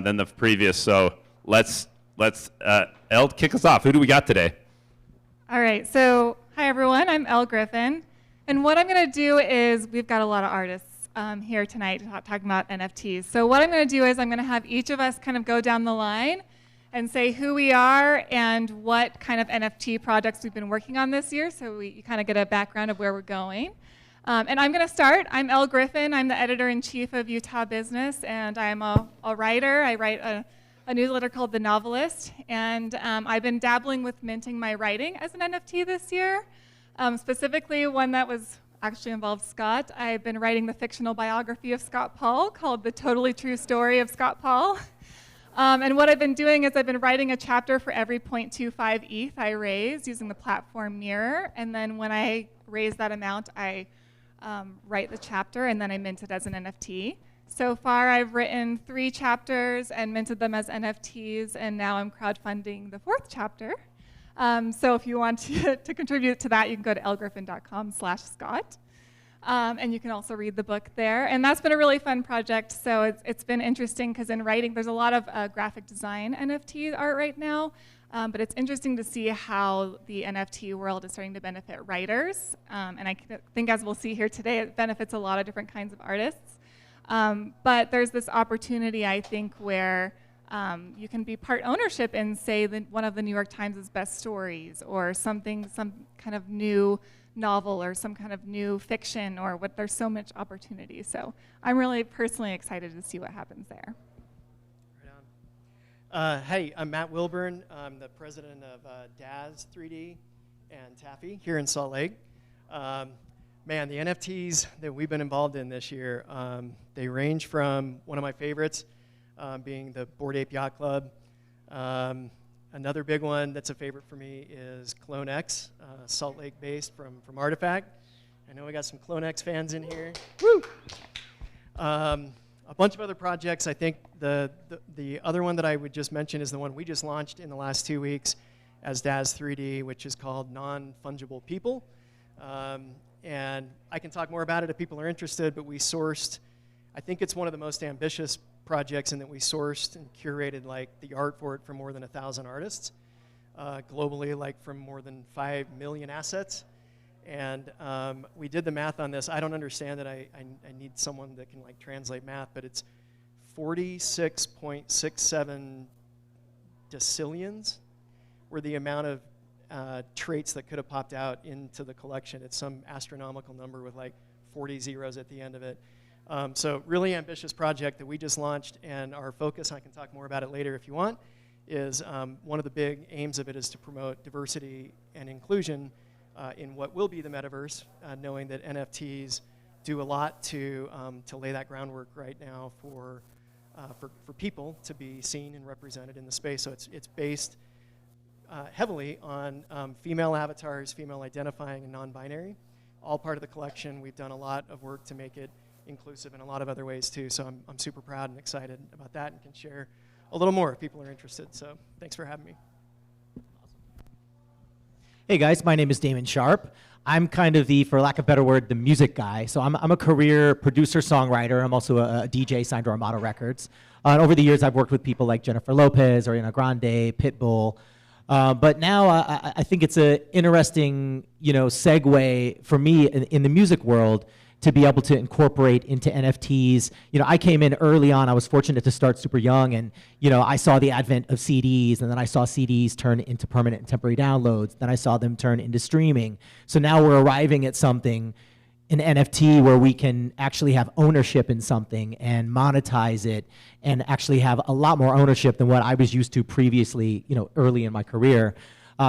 than the previous. So let's Elle, kick us off. Who do we got today? All right. So hi everyone. I'm Elle Griffin, and what I'm going to do is we've got a lot of artists here tonight talking about NFTs. So what I'm going to do is I'm going to have each of us kind of go down the line and say who we are and what kind of NFT projects we've been working on this year, so you kind of get a background of where we're going. And I'm going to start. I'm Elle Griffin. I'm the editor-in-chief of Utah Business, and I'm a writer. I write a newsletter called The Novelist, and I've been dabbling with minting my writing as an NFT this year, specifically one that was actually involved Scott. I've been writing the fictional biography of Scott Paul called The Totally True Story of Scott Paul. And what I've been doing is I've been writing a chapter for every 0.25 ETH I raise using the platform Mirror. And then when I raise that amount, I write the chapter and then I mint it as an NFT. So far, I've written 3 chapters and minted them as NFTs, and now I'm crowdfunding the 4th chapter. So if you want to contribute to that, you can go to elgriffin.com/Scott. And you can also read the book there. And that's been a really fun project. So it's been interesting because in writing, there's a lot of graphic design NFT art right now. But it's interesting to see how the NFT world is starting to benefit writers. And I think, as we'll see here today, it benefits a lot of different kinds of artists. But there's this opportunity, I think, where you can be part ownership in, say, one of the New York Times' best stories, or some kind of new novel, or some kind of new fiction, or what. There's so much opportunity. So I'm really personally excited to see what happens there. Right on. Hey, I'm Matt Wilburn. I'm the president of Daz 3D and Tafi here in Salt Lake. Man, the NFTs that we've been involved in this year, they range from one of my favorites, being the Bored Ape Yacht Club. Another big one that's a favorite for me is Clone X, Salt Lake based from Artifact. I know we got some Clone X fans in here. Woo! A bunch of other projects. I think the other one that I would just mention is the one we just launched in the last 2 weeks as Daz 3D, which is called Non-Fungible People. And I can talk more about it if people are interested, but we sourced, I think it's one of the most ambitious projects in that we sourced and curated like the art for it from more than 1,000 artists globally, like from more than 5 million assets. And we did the math on this. I don't understand it. I need someone that can like translate math, but it's 46.67 decillions were the amount of traits that could have popped out into the collection. It's some astronomical number with like 40 zeros at the end of it. So really ambitious project that we just launched, and our focus, I can talk more about it later if you want, is one of the big aims of it is to promote diversity and inclusion in what will be the metaverse, knowing that NFTs do a lot to lay that groundwork right now for people to be seen and represented in the space. So it's based heavily on female avatars, female identifying, and non-binary, all part of the collection. We've done a lot of work to make it inclusive in a lot of other ways too, so I'm super proud and excited about that and can share a little more if people are interested. So thanks for having me. Hey guys, my name is Damon Sharpe. I'm kind of the, for lack of a better word, the music guy. So I'm a career producer-songwriter. I'm also a DJ signed to Armada Records. And over the years, I've worked with people like Jennifer Lopez, Ariana Grande, Pitbull. But now I think it's an interesting, segue for me in the music world to be able to incorporate into NFTs. I came in early on. I was fortunate to start super young, and I saw the advent of CDs, and then I saw CDs turn into permanent and temporary downloads. Then I saw them turn into streaming. So now we're arriving at something, an NFT, where we can actually have ownership in something and monetize it, and actually have a lot more ownership than what I was used to previously, early in my career.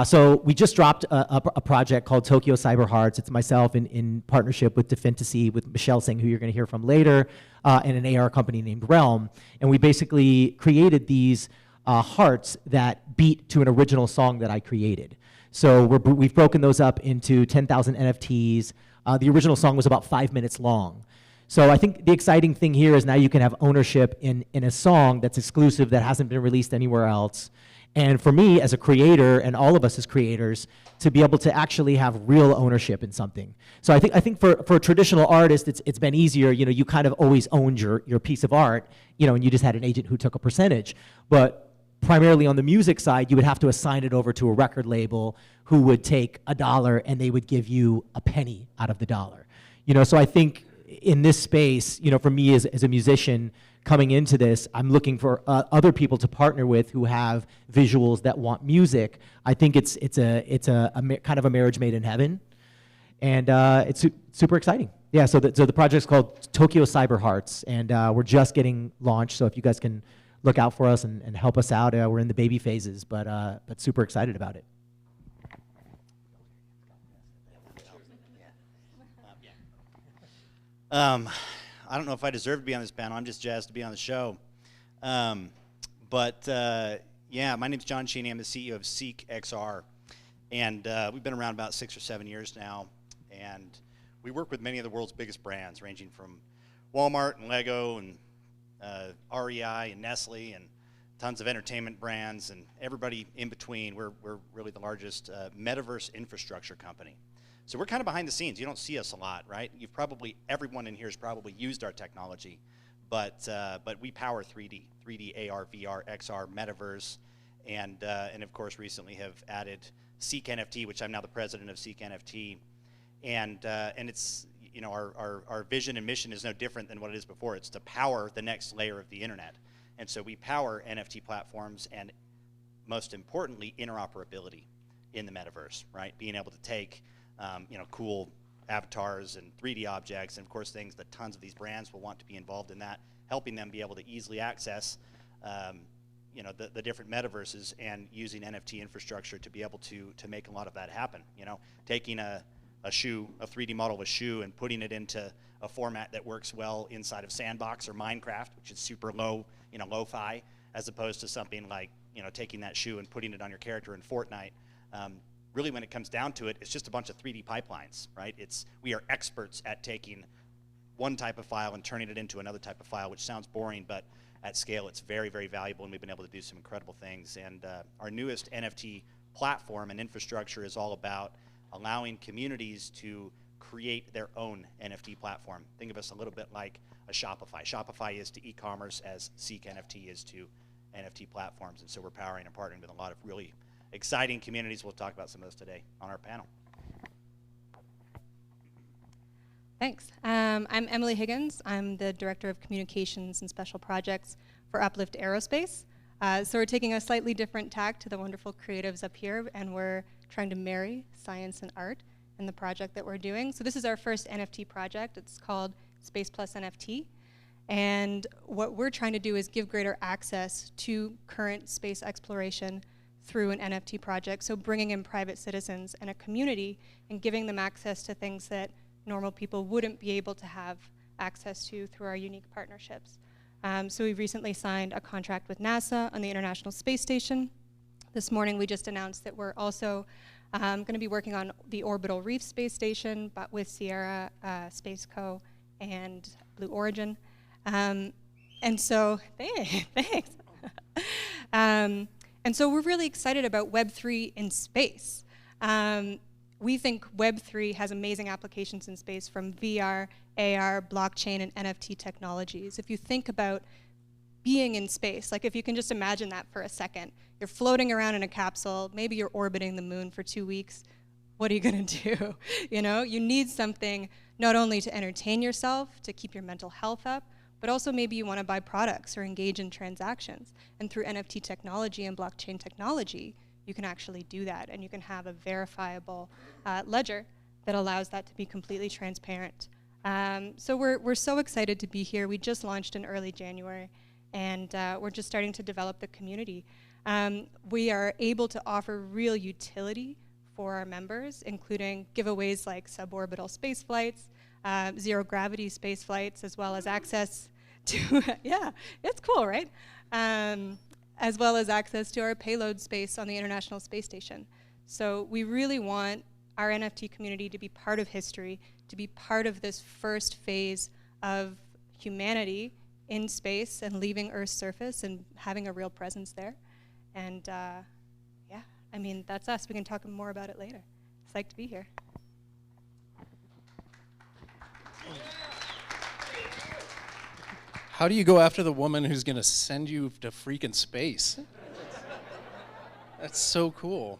So we just dropped a project called Tokyo Cyber Hearts. It's myself in partnership with Defintasy, with Michelle Singh, who you're going to hear from later, and an AR company named Realm. And we basically created these hearts that beat to an original song that I created. So we've broken those up into 10,000 NFTs. The original song was about 5 minutes long. So I think the exciting thing here is now you can have ownership in a song that's exclusive, that hasn't been released anywhere else. And for me as a creator, and all of us as creators, to be able to actually have real ownership in something. So I think for a traditional artist, it's been easier. You kind of always owned your piece of art, and you just had an agent who took a percentage. But primarily on the music side, you would have to assign it over to a record label who would take $1 and they would give you a penny out of the dollar. So I think in this space, for me as a musician coming into this, I'm looking for other people to partner with who have visuals that want music. I think it's a kind of a marriage made in heaven, and it's super exciting. Yeah. So the project's called Tokyo Cyber Hearts, and we're just getting launched. So if you guys can look out for us and help us out, we're in the baby phases, but super excited about it. I don't know if I deserve to be on this panel. I'm just jazzed to be on the show. Yeah, my name's Jon Cheney. I'm the CEO of Seek XR. And we've been around about 6 or 7 years now. And we work with many of the world's biggest brands, ranging from Walmart and Lego and REI and Nestle and tons of entertainment brands and everybody in between. We're really the largest metaverse infrastructure company. So we're kind of behind the scenes. You don't see us a lot, right? Everyone in here has probably used our technology, but we power 3D AR, VR, XR, metaverse, and of course recently have added Seek NFT, which I'm now the president of Seek NFT, and it's our vision and mission is no different than what it is before. It's to power the next layer of the internet, and so we power NFT platforms and most importantly interoperability in the metaverse, right? Being able to take cool avatars and 3D objects, and of course things that tons of these brands will want to be involved in that, helping them be able to easily access the different metaverses and using NFT infrastructure to be able to make a lot of that happen. Taking a 3D model of a shoe and putting it into a format that works well inside of Sandbox or Minecraft, which is super low, lo-fi, as opposed to something like, taking that shoe and putting it on your character in Fortnite. Really, when it comes down to it, it's just a bunch of 3D pipelines, right? We are experts at taking one type of file and turning it into another type of file, which sounds boring, but at scale, it's very, very valuable, and we've been able to do some incredible things. And our newest NFT platform and infrastructure is all about allowing communities to create their own NFT platform. Think of us a little bit like a Shopify. Shopify is to e-commerce as Seek NFT is to NFT platforms, and so we're powering and partnering with a lot of really exciting communities. We'll talk about some of those today on our panel. Thanks. I'm Emily Higgins. I'm the Director of Communications and Special Projects for Uplift Aerospace. So we're taking a slightly different tack to the wonderful creatives up here, and we're trying to marry science and art in the project that we're doing. So this is our first NFT project. It's called Space Plus NFT. And what we're trying to do is give greater access to current space exploration through an NFT project, so bringing in private citizens and a community and giving them access to things that normal people wouldn't be able to have access to through our unique partnerships. So we've recently signed a contract with NASA on the International Space Station. This morning we just announced that we're also going to be working on the Orbital Reef Space Station, but with Sierra Space Co. and Blue Origin. And so, thanks. And so we're really excited about Web3 in space. We think Web3 has amazing applications in space, from VR, AR, blockchain, and NFT technologies. If you think about being in space, like if you can just imagine that for a second, you're floating around in a capsule, maybe you're orbiting the moon for 2 weeks, what are you gonna do? You need something not only to entertain yourself, to keep your mental health up, but also maybe you want to buy products or engage in transactions. And through NFT technology and blockchain technology, you can actually do that, and you can have a verifiable ledger that allows that to be completely transparent. So we're so excited to be here. We just launched in early January, and we're just starting to develop the community. We are able to offer real utility for our members, including giveaways like suborbital space flights, zero gravity space flights, as well as access to, yeah, it's cool, right? As well as access to our payload space on the International Space Station. So we really want our NFT community to be part of history, to be part of this first phase of humanity in space and leaving Earth's surface and having a real presence there. And yeah, I mean, that's us. We can talk more about it later. Psyched to be here. How do you go after the woman who's going to send you to freaking space? That's so cool.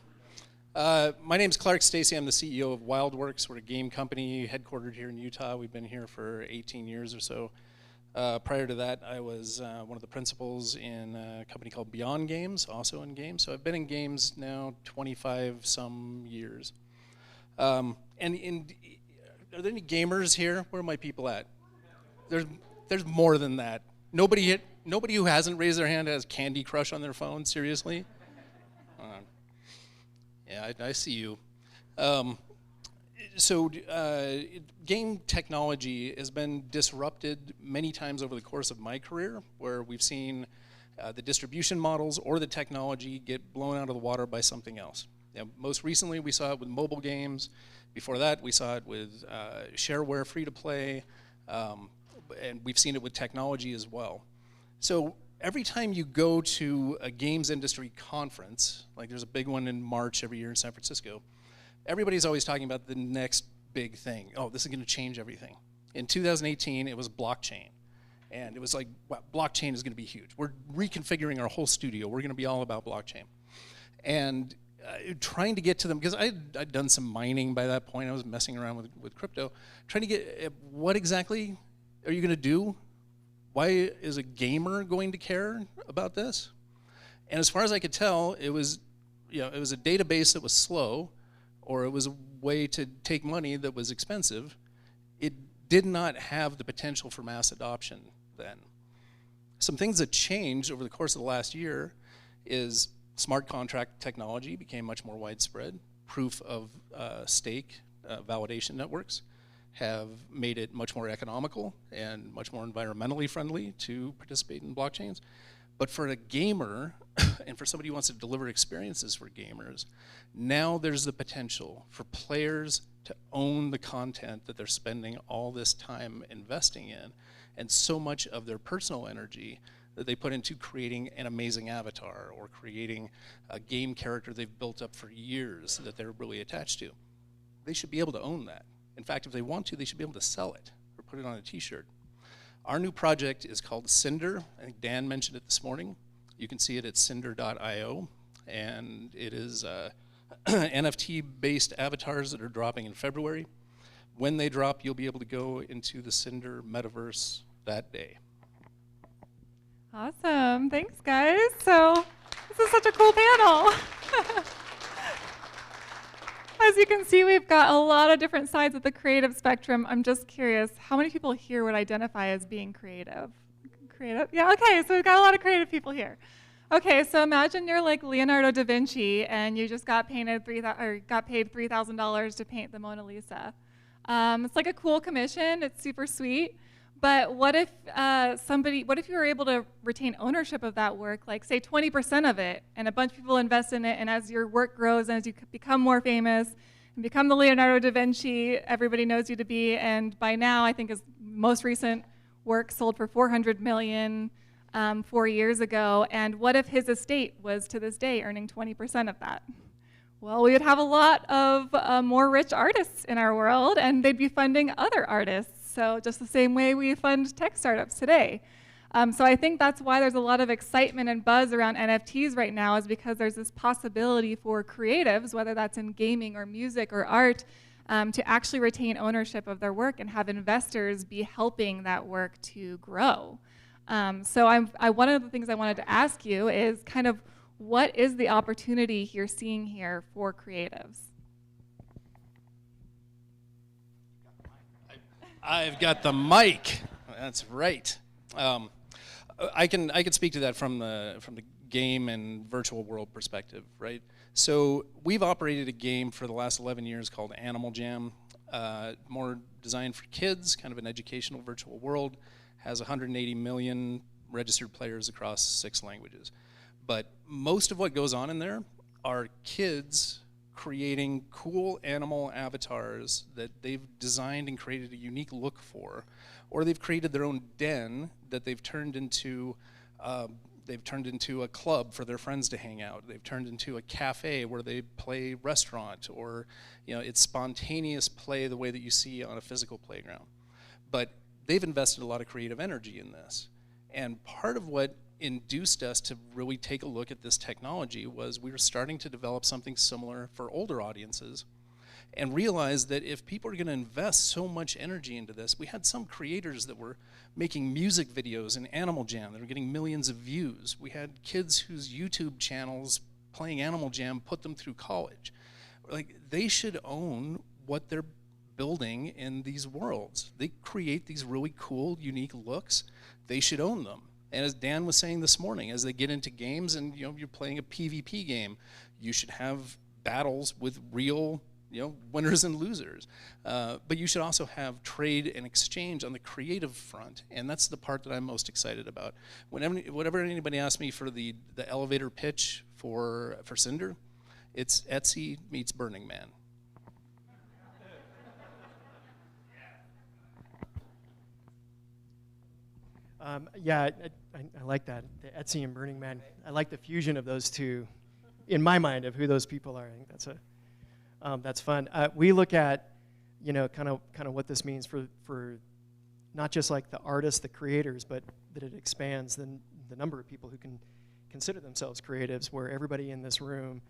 My name's Clark Stacey. I'm the CEO of Wildworks. We're a game company headquartered here in Utah. We've been here for 18 years or so. Prior to that, I was one of the principals in a company called Beyond Games, also in games. So I've been in games now 25 some years. Are there any gamers here? Where are my people at? There's more than that. Nobody who hasn't raised their hand has Candy Crush on their phone. Seriously? Yeah, I see you. Game technology has been disrupted many times over the course of my career, where we've seen the distribution models or the technology get blown out of the water by something else. Most recently, we saw it with mobile games. Before that, we saw it with shareware, free-to-play, and we've seen it with technology as well. So every time you go to a games industry conference, like there's a big one in March every year in San Francisco, everybody's always talking about the next big thing. Oh, this is going to change everything. In 2018, it was blockchain. And it was like, wow, blockchain is going to be huge. We're reconfiguring our whole studio. We're going to be all about blockchain. And trying to get to them, because I'd done some mining by that point. I was messing around with crypto. Trying to get, what exactly are you going to do? Why is a gamer going to care about this? And as far as I could tell, it was a database that was slow, or it was a way to take money that was expensive. It did not have the potential for mass adoption then. Some things that changed over the course of the last year is smart contract technology became much more widespread. Proof of stake validation networks have made it much more economical and much more environmentally friendly to participate in blockchains. But for a gamer, and for somebody who wants to deliver experiences for gamers, now there's the potential for players to own the content that they're spending all this time investing in, and so much of their personal energy that they put into creating an amazing avatar or creating a game character they've built up for years that they're really attached to. They should be able to own that. In fact, if they want to, they should be able to sell it or put it on a t-shirt. Our new project is called Cinder. I think Dan mentioned it this morning. You can see it at cinder.io, and it is NFT-based avatars that are dropping in February. When they drop, you'll be able to go into the Cinder metaverse that day. Awesome. Thanks, guys. So this is such a cool panel. As you can see, we've got a lot of different sides of the creative spectrum. I'm just curious, how many people here would identify as being creative? Creative? Yeah, okay, so we've got a lot of creative people here. Okay, so imagine you're like Leonardo da Vinci and you just got paid $3,000 to paint the Mona Lisa. It's like a cool commission, it's super sweet. But what if you were able to retain ownership of that work, like say 20% of it, and a bunch of people invest in it, and as your work grows and as you become more famous and become the Leonardo da Vinci everybody knows you to be, and by now I think his most recent work sold for $400 million 4 years ago, and what if his estate was to this day earning 20% of that? Well, we would have a lot of more rich artists in our world, and they'd be funding other artists. So just the same way we fund tech startups today. So I think that's why there's a lot of excitement and buzz around NFTs right now, is because there's this possibility for creatives, whether that's in gaming or music or art, to actually retain ownership of their work and have investors be helping that work to grow. So one of the things I wanted to ask you is kind of what is the opportunity you're seeing here for creatives? I've got the mic. That's right. I can speak to that from the game and virtual world perspective, right? So we've operated a game for the last 11 years called Animal Jam, more designed for kids, kind of an educational virtual world, has 180 million registered players across 6 languages. But most of what goes on in there are kids creating cool animal avatars that they've designed and created a unique look for, or they've created their own den that they've turned into They've turned into a club for their friends to hang out. They've turned into a cafe where they play restaurant, or it's spontaneous play the way that you see on a physical playground. But they've invested a lot of creative energy in this. And part of what induced us to really take a look at this technology was we were starting to develop something similar for older audiences, and realized that if people are going to invest so much energy into this, we had some creators that were making music videos in Animal Jam that were getting millions of views. We had kids whose YouTube channels playing Animal Jam put them through college. Like, they should own what they're building in these worlds. They create these really cool, unique looks. They should own them. And as Dan was saying this morning, as they get into games and you're playing a PvP game, you should have battles with real winners and losers. But you should also have trade and exchange on the creative front, and that's the part that I'm most excited about. Whenever anybody asks me for the elevator pitch for Cinder, it's Etsy meets Burning Man. Yeah, I like that, the Etsy and Burning Man. I like the fusion of those two, in my mind, of who those people are. I think that's fun. We look at, kind of what this means for not just like the artists, the creators, but that it expands the number of people who can consider themselves creatives, where everybody in this room,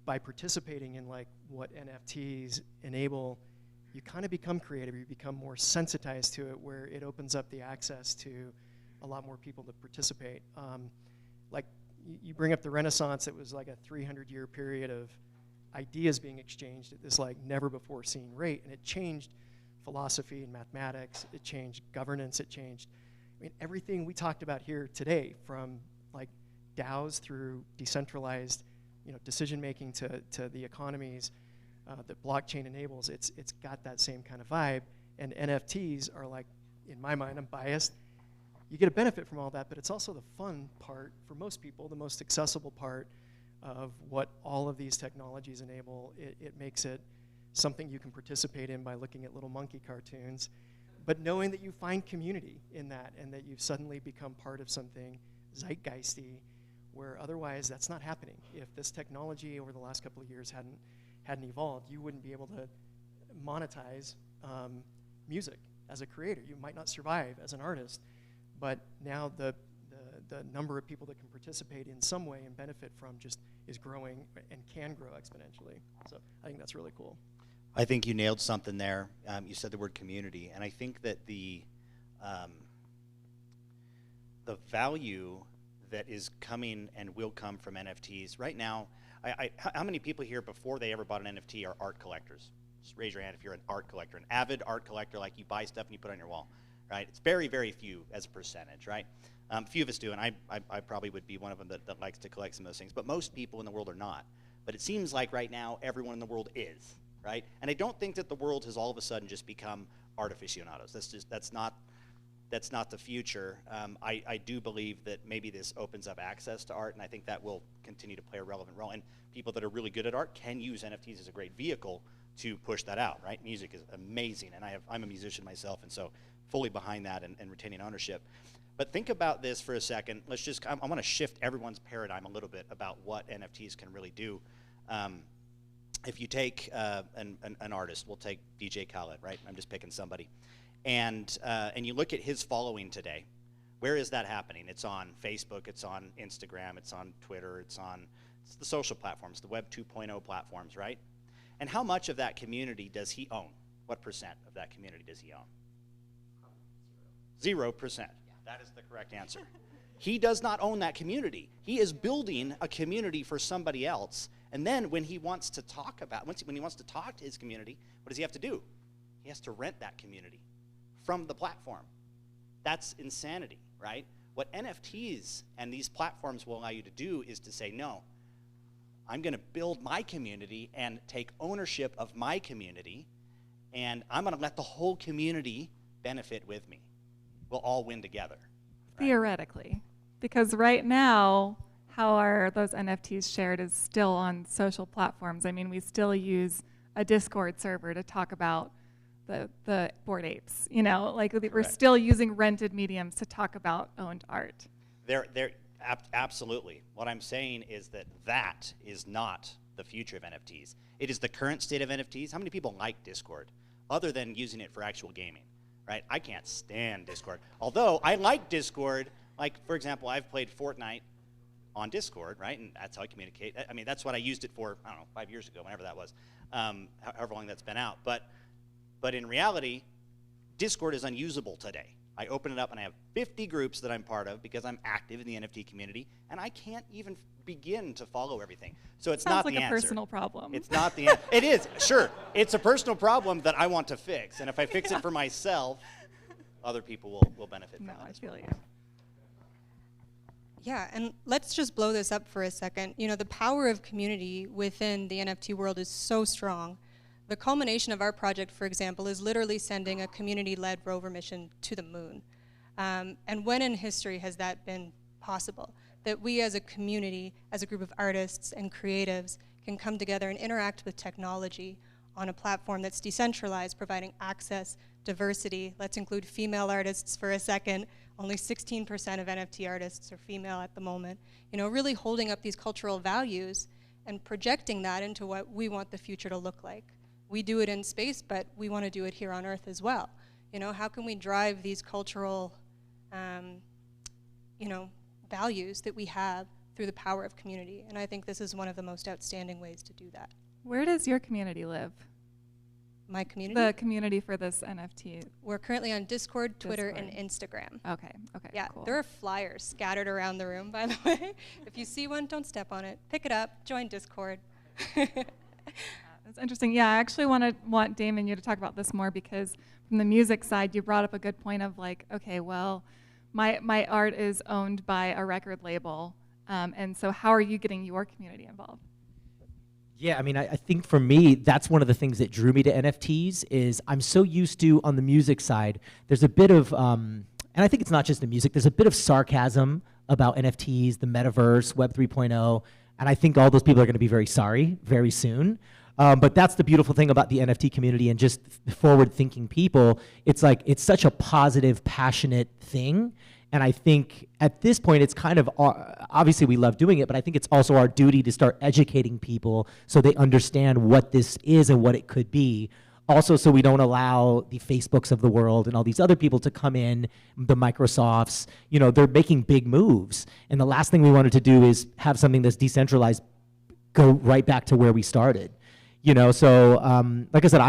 by participating in like what NFTs enable, you kind of become creative, you become more sensitized to it, where it opens up the access to a lot more people to participate. Like you bring up the Renaissance, it was like a 300-year period of ideas being exchanged at this like never before seen rate, and it changed philosophy and mathematics, it changed governance, it changed, everything we talked about here today, from like DAOs through decentralized decision making to the economies that blockchain enables. It's got that same kind of vibe, and NFTs are like, in my mind, I'm biased, you get a benefit from all that, but it's also the fun part for most people, the most accessible part of what all of these technologies enable. It makes it something you can participate in by looking at little monkey cartoons, but knowing that you find community in that, and that you've suddenly become part of something zeitgeisty, where otherwise that's not happening. If this technology over the last couple of years hadn't evolved, you wouldn't be able to monetize music as a creator. You might not survive as an artist, but now the number of people that can participate in some way and benefit from just is growing and can grow exponentially. So I think that's really cool. I think you nailed something there. You said the word community, and I think that the value that is coming and will come from NFTs right now. How many people here before they ever bought an NFT are art collectors? Just raise your hand if you're an art collector, an avid art collector, like you buy stuff and you put it on your wall, right? It's very, very few as a percentage, right? Few of us do, and I probably would be one of them that likes to collect some of those things, but most people in the world are not. But it seems like right now everyone in the world is, right? And I don't think that the world has all of a sudden just become art aficionados. That's not the future. I do believe that maybe this opens up access to art, and I think that will continue to play a relevant role. And people that are really good at art can use NFTs as a great vehicle to push that out, right? Music is amazing, and I'm a musician myself, and so fully behind that and retaining ownership. But think about this for a second. I want to shift everyone's paradigm a little bit about what NFTs can really do. If you take an artist, we'll take DJ Khaled, right? I'm just picking somebody. And you look at his following today, where is that happening? It's on Facebook, it's on Instagram, it's on Twitter, it's the social platforms, the Web 2.0 platforms, right? And how much of that community does he own? What percent of that community does he own? 0%. That is the correct answer. He does not own that community. He is building a community for somebody else. And then when he wants to talk when he wants to talk to his community, what does he have to do? He has to rent that community from the platform. That's insanity, right? What NFTs and these platforms will allow you to do is to say, no, I'm going to build my community and take ownership of my community, and I'm going to let the whole community benefit with me. We'll all win together. Right? Theoretically, because right now, how are those NFTs shared is still on social platforms. I mean, we still use a Discord server to talk about the Bored Apes, we're still using rented mediums to talk about owned art. Absolutely. What I'm saying is that is not the future of NFTs. It is the current state of NFTs. How many people like Discord, other than using it for actual gaming, right? I can't stand Discord. Although I like Discord, like, for example, I've played Fortnite on Discord, right? And that's how I communicate. I mean, that's what I used it for, I don't know, 5 years ago, whenever that was, however long that's been out. But in reality, Discord is unusable today. I open it up and I have 50 groups that I'm part of because I'm active in the NFT community, and I can't even begin to follow everything. So it's not the answer. Sounds like a personal problem. It's not the answer. It is, sure. It's a personal problem that I want to fix, and if I fix it for myself, other people will benefit from No, that. I feel you. Yeah, and let's just blow this up for a second. You know, the power of community within the NFT world is so strong. The culmination of our project, for example, is literally sending a community-led rover mission to the moon. And when in history has that been possible? That we as a community, as a group of artists and creatives, can come together and interact with technology on a platform that's decentralized, providing access, diversity. Let's include female artists for a second. Only 16% of NFT artists are female at the moment. You know, really holding up these cultural values and projecting that into what we want the future to look like. We do it in space, but we want to do it here on Earth as well. You know, how can we drive these cultural, you know, values that we have through the power of community? And I think this is one of the most outstanding ways to do that. Where does your community live? My community? The community for this NFT. We're currently on Discord, Twitter, and Instagram. Okay, Yeah, cool. there are flyers scattered around the room, by the way. If you see one, don't step on it. Pick it up, join Discord. That's interesting. Yeah, I actually want Damon, you to talk about this more, because from the music side, you brought up a good point of like, okay, well, my art is owned by a record label, and so how are you getting your community involved? Yeah, I mean, I think for me, that's one of the things that drew me to NFTs is I'm so used to, on the music side, there's a bit of, and I think it's not just the music, there's a bit of sarcasm about NFTs, the metaverse, Web 3.0, and I think all those people are going to be very sorry very soon. But that's the beautiful thing about the NFT community and just forward-thinking people. It's like, it's such a positive, passionate thing. And I think at this point, it's kind of, obviously we love doing it, but I think it's also our duty to start educating people so they understand what this is and what it could be. Also, so we don't allow the Facebooks of the world and all these other people to come in, the Microsofts, you know, they're making big moves. And the last thing we wanted to do is have something that's decentralized go right back to where we started. You know, so like I said,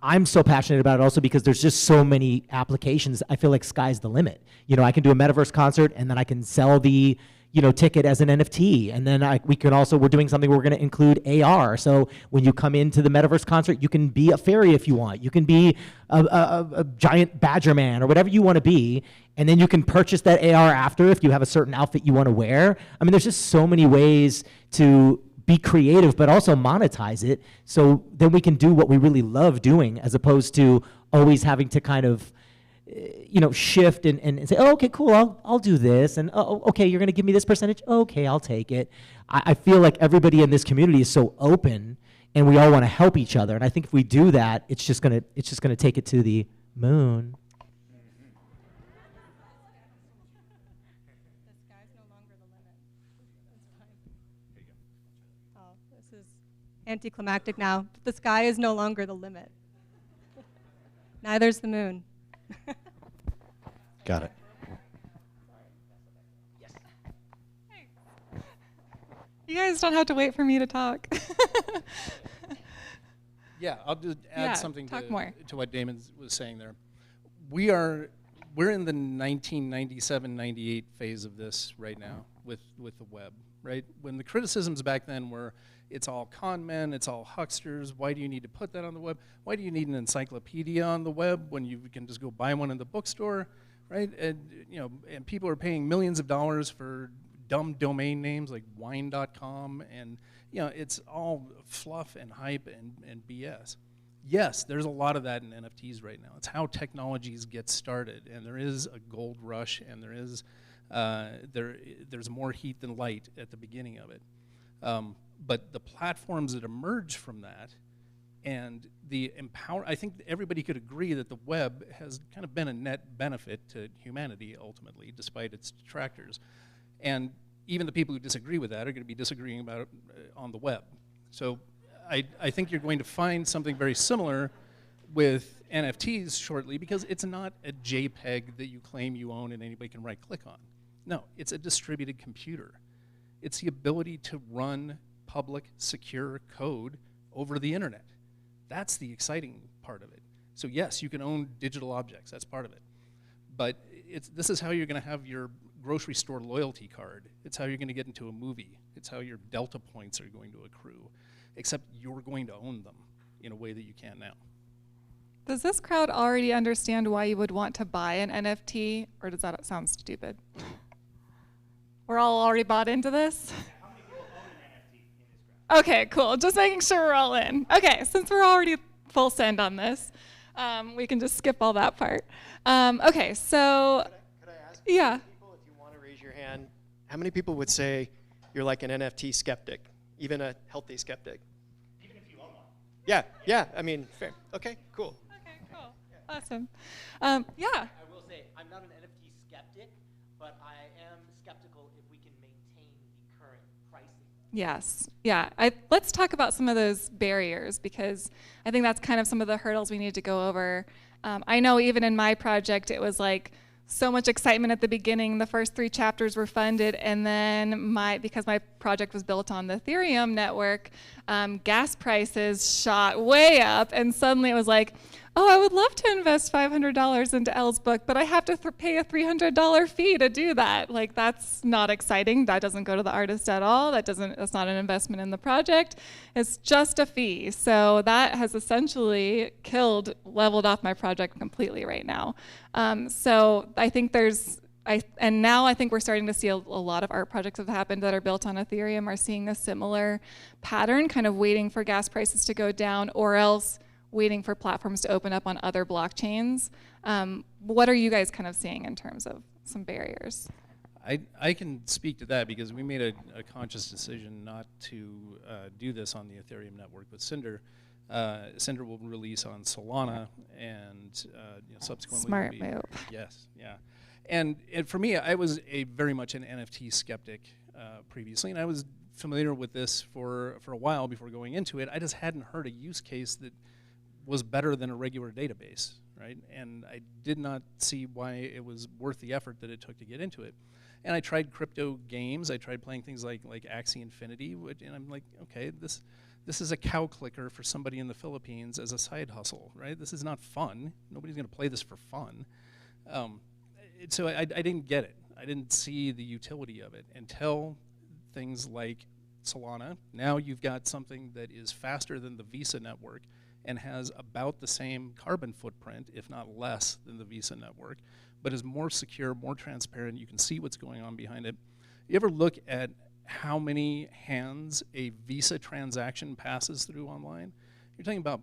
I'm so passionate about it also because there's just so many applications. I feel like sky's the limit. You know, I can do a metaverse concert and then I can sell the, you know, ticket as an NFT. And then we're doing something, we're going to include AR. So when you come into the metaverse concert, you can be a fairy if you want. You can be a giant badger man or whatever you want to be. And then you can purchase that AR after if you have a certain outfit you want to wear. I mean, there's just so many ways to be creative, but also monetize it, so then we can do what we really love doing, as opposed to always having to kind of, you know, shift and say, oh, okay, cool, I'll do this, and oh, okay, you're gonna give me this percentage, okay, I'll take it. I feel like everybody in this community is so open, and we all want to help each other, and I think if we do that, it's just gonna take it to the moon. Anticlimactic now. The sky is no longer the limit. Neither's the moon. Got it. Yes. Hey. You guys don't have to wait for me to talk. Yeah, I'll just add something to what Damon was saying there. We're in the 1997-98 phase of this right now with the web, right? When the criticisms back then were, it's all con men, it's all hucksters, why do you need to put that on the web? Why do you need an encyclopedia on the web when you can just go buy one in the bookstore, right? And, you know, and people are paying millions of dollars for dumb domain names like wine.com, and, you know, it's all fluff and hype and BS. Yes, there's a lot of that in NFTs right now. It's how technologies get started, and there is a gold rush, and there is there's more heat than light at the beginning of it. But the platforms that emerge from that and the I think everybody could agree that the web has kind of been a net benefit to humanity ultimately, despite its detractors. And even the people who disagree with that are going to be disagreeing about it on the web. So I think you're going to find something very similar with NFTs shortly, because it's not a JPEG that you claim you own and anybody can right-click on. No, it's a distributed computer. It's the ability to run public, secure code over the internet. That's the exciting part of it. So yes, you can own digital objects, that's part of it. But this is how you're going to have your grocery store loyalty card. It's how you're going to get into a movie. It's how your Delta points are going to accrue, except you're going to own them in a way that you can't now. Does this crowd already understand why you would want to buy an NFT, or does that sound stupid? We're all already bought into this? How many people own an NFT in this crowd? Okay, cool. Just making sure we're all in. Okay, since we're already full send on this, we can just skip all that part. Okay, so Could I ask yeah. people, if you want to raise your hand, how many people would say you're like an NFT skeptic, even a healthy skeptic? Even if you own one. Yeah, I mean, fair. Okay, cool. Okay, cool. Awesome. Yeah. I will say, I'm not an NFT skeptic, but I am skeptical if we can maintain the current pricing. Yes. Yeah. Let's talk about some of those barriers, because I think that's kind of some of the hurdles we need to go over. I know even in my project, it was like so much excitement at the beginning. The first 3 chapters were funded, and then because my project was built on the Ethereum network, gas prices shot way up, and suddenly it was like, oh, I would love to invest $500 into Elle's book, but I have to pay a $300 fee to do that. Like, that's not exciting. That doesn't go to the artist at all. That's not an investment in the project. It's just a fee. So that has essentially leveled off my project completely right now. So I think and now I think we're starting to see a lot of art projects have happened that are built on Ethereum are seeing a similar pattern, kind of waiting for gas prices to go down, or else waiting for platforms to open up on other blockchains. What are you guys kind of seeing in terms of some barriers? I can speak to that because we made a conscious decision not to do this on the Ethereum network with Cinder. Cinder will release on Solana, and subsequently Smart move. Yes, yeah. And for me, I was very much an NFT skeptic previously, and I was familiar with this for a while before going into it. I just hadn't heard a use case that was better than a regular database, right? And I did not see why it was worth the effort that it took to get into it. And I tried crypto games. I tried playing things like Axie Infinity, and I'm like, okay, this is a cow clicker for somebody in the Philippines as a side hustle, right? This is not fun. Nobody's going to play this for fun. So I didn't get it. I didn't see the utility of it until things like Solana. Now you've got something that is faster than the Visa network and has about the same carbon footprint, if not less, than the Visa network, but is more secure, more transparent. You can see what's going on behind it. You ever look at how many hands a Visa transaction passes through online? You're talking about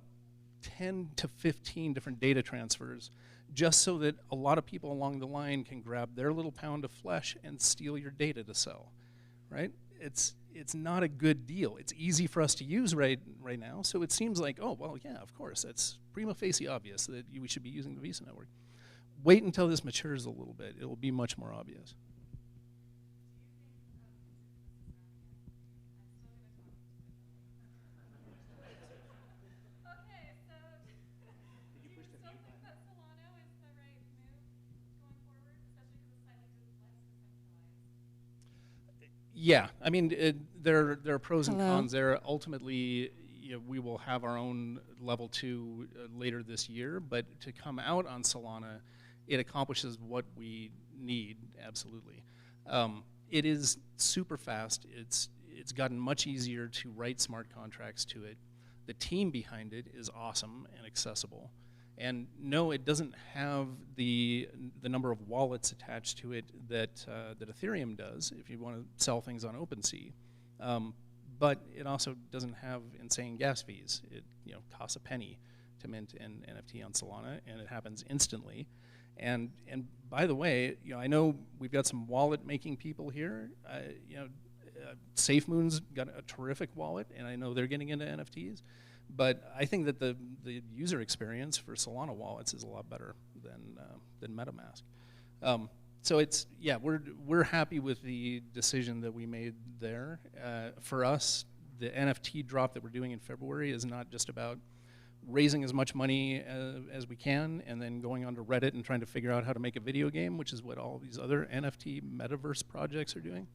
10 to 15 different data transfers just so that a lot of people along the line can grab their little pound of flesh and steal your data to sell, right? It's not a good deal. It's easy for us to use right now, so it seems like, oh, well, yeah, of course, that's prima facie obvious that we should be using the Visa network. Wait until this matures a little bit. It'll be much more obvious. Yeah, I mean, there are pros and cons there. Ultimately, we will have our own level 2 later this year, but to come out on Solana, it accomplishes what we need, absolutely. It is super fast. It's gotten much easier to write smart contracts to it. The team behind it is awesome and accessible. And no, it doesn't have the number of wallets attached to it that Ethereum does if you want to sell things on OpenSea. But it also doesn't have insane gas fees. It costs a penny to mint an NFT on Solana, and it happens instantly. And by the way, I know we've got some wallet making people here. SafeMoon's got a terrific wallet, and I know they're getting into NFTs. But I think that the user experience for Solana wallets is a lot better than MetaMask. So it's, yeah, we're happy with the decision that we made there. For us, the NFT drop that we're doing in February is not just about raising as much money as we can and then going onto Reddit and trying to figure out how to make a video game, which is what all these other NFT metaverse projects are doing.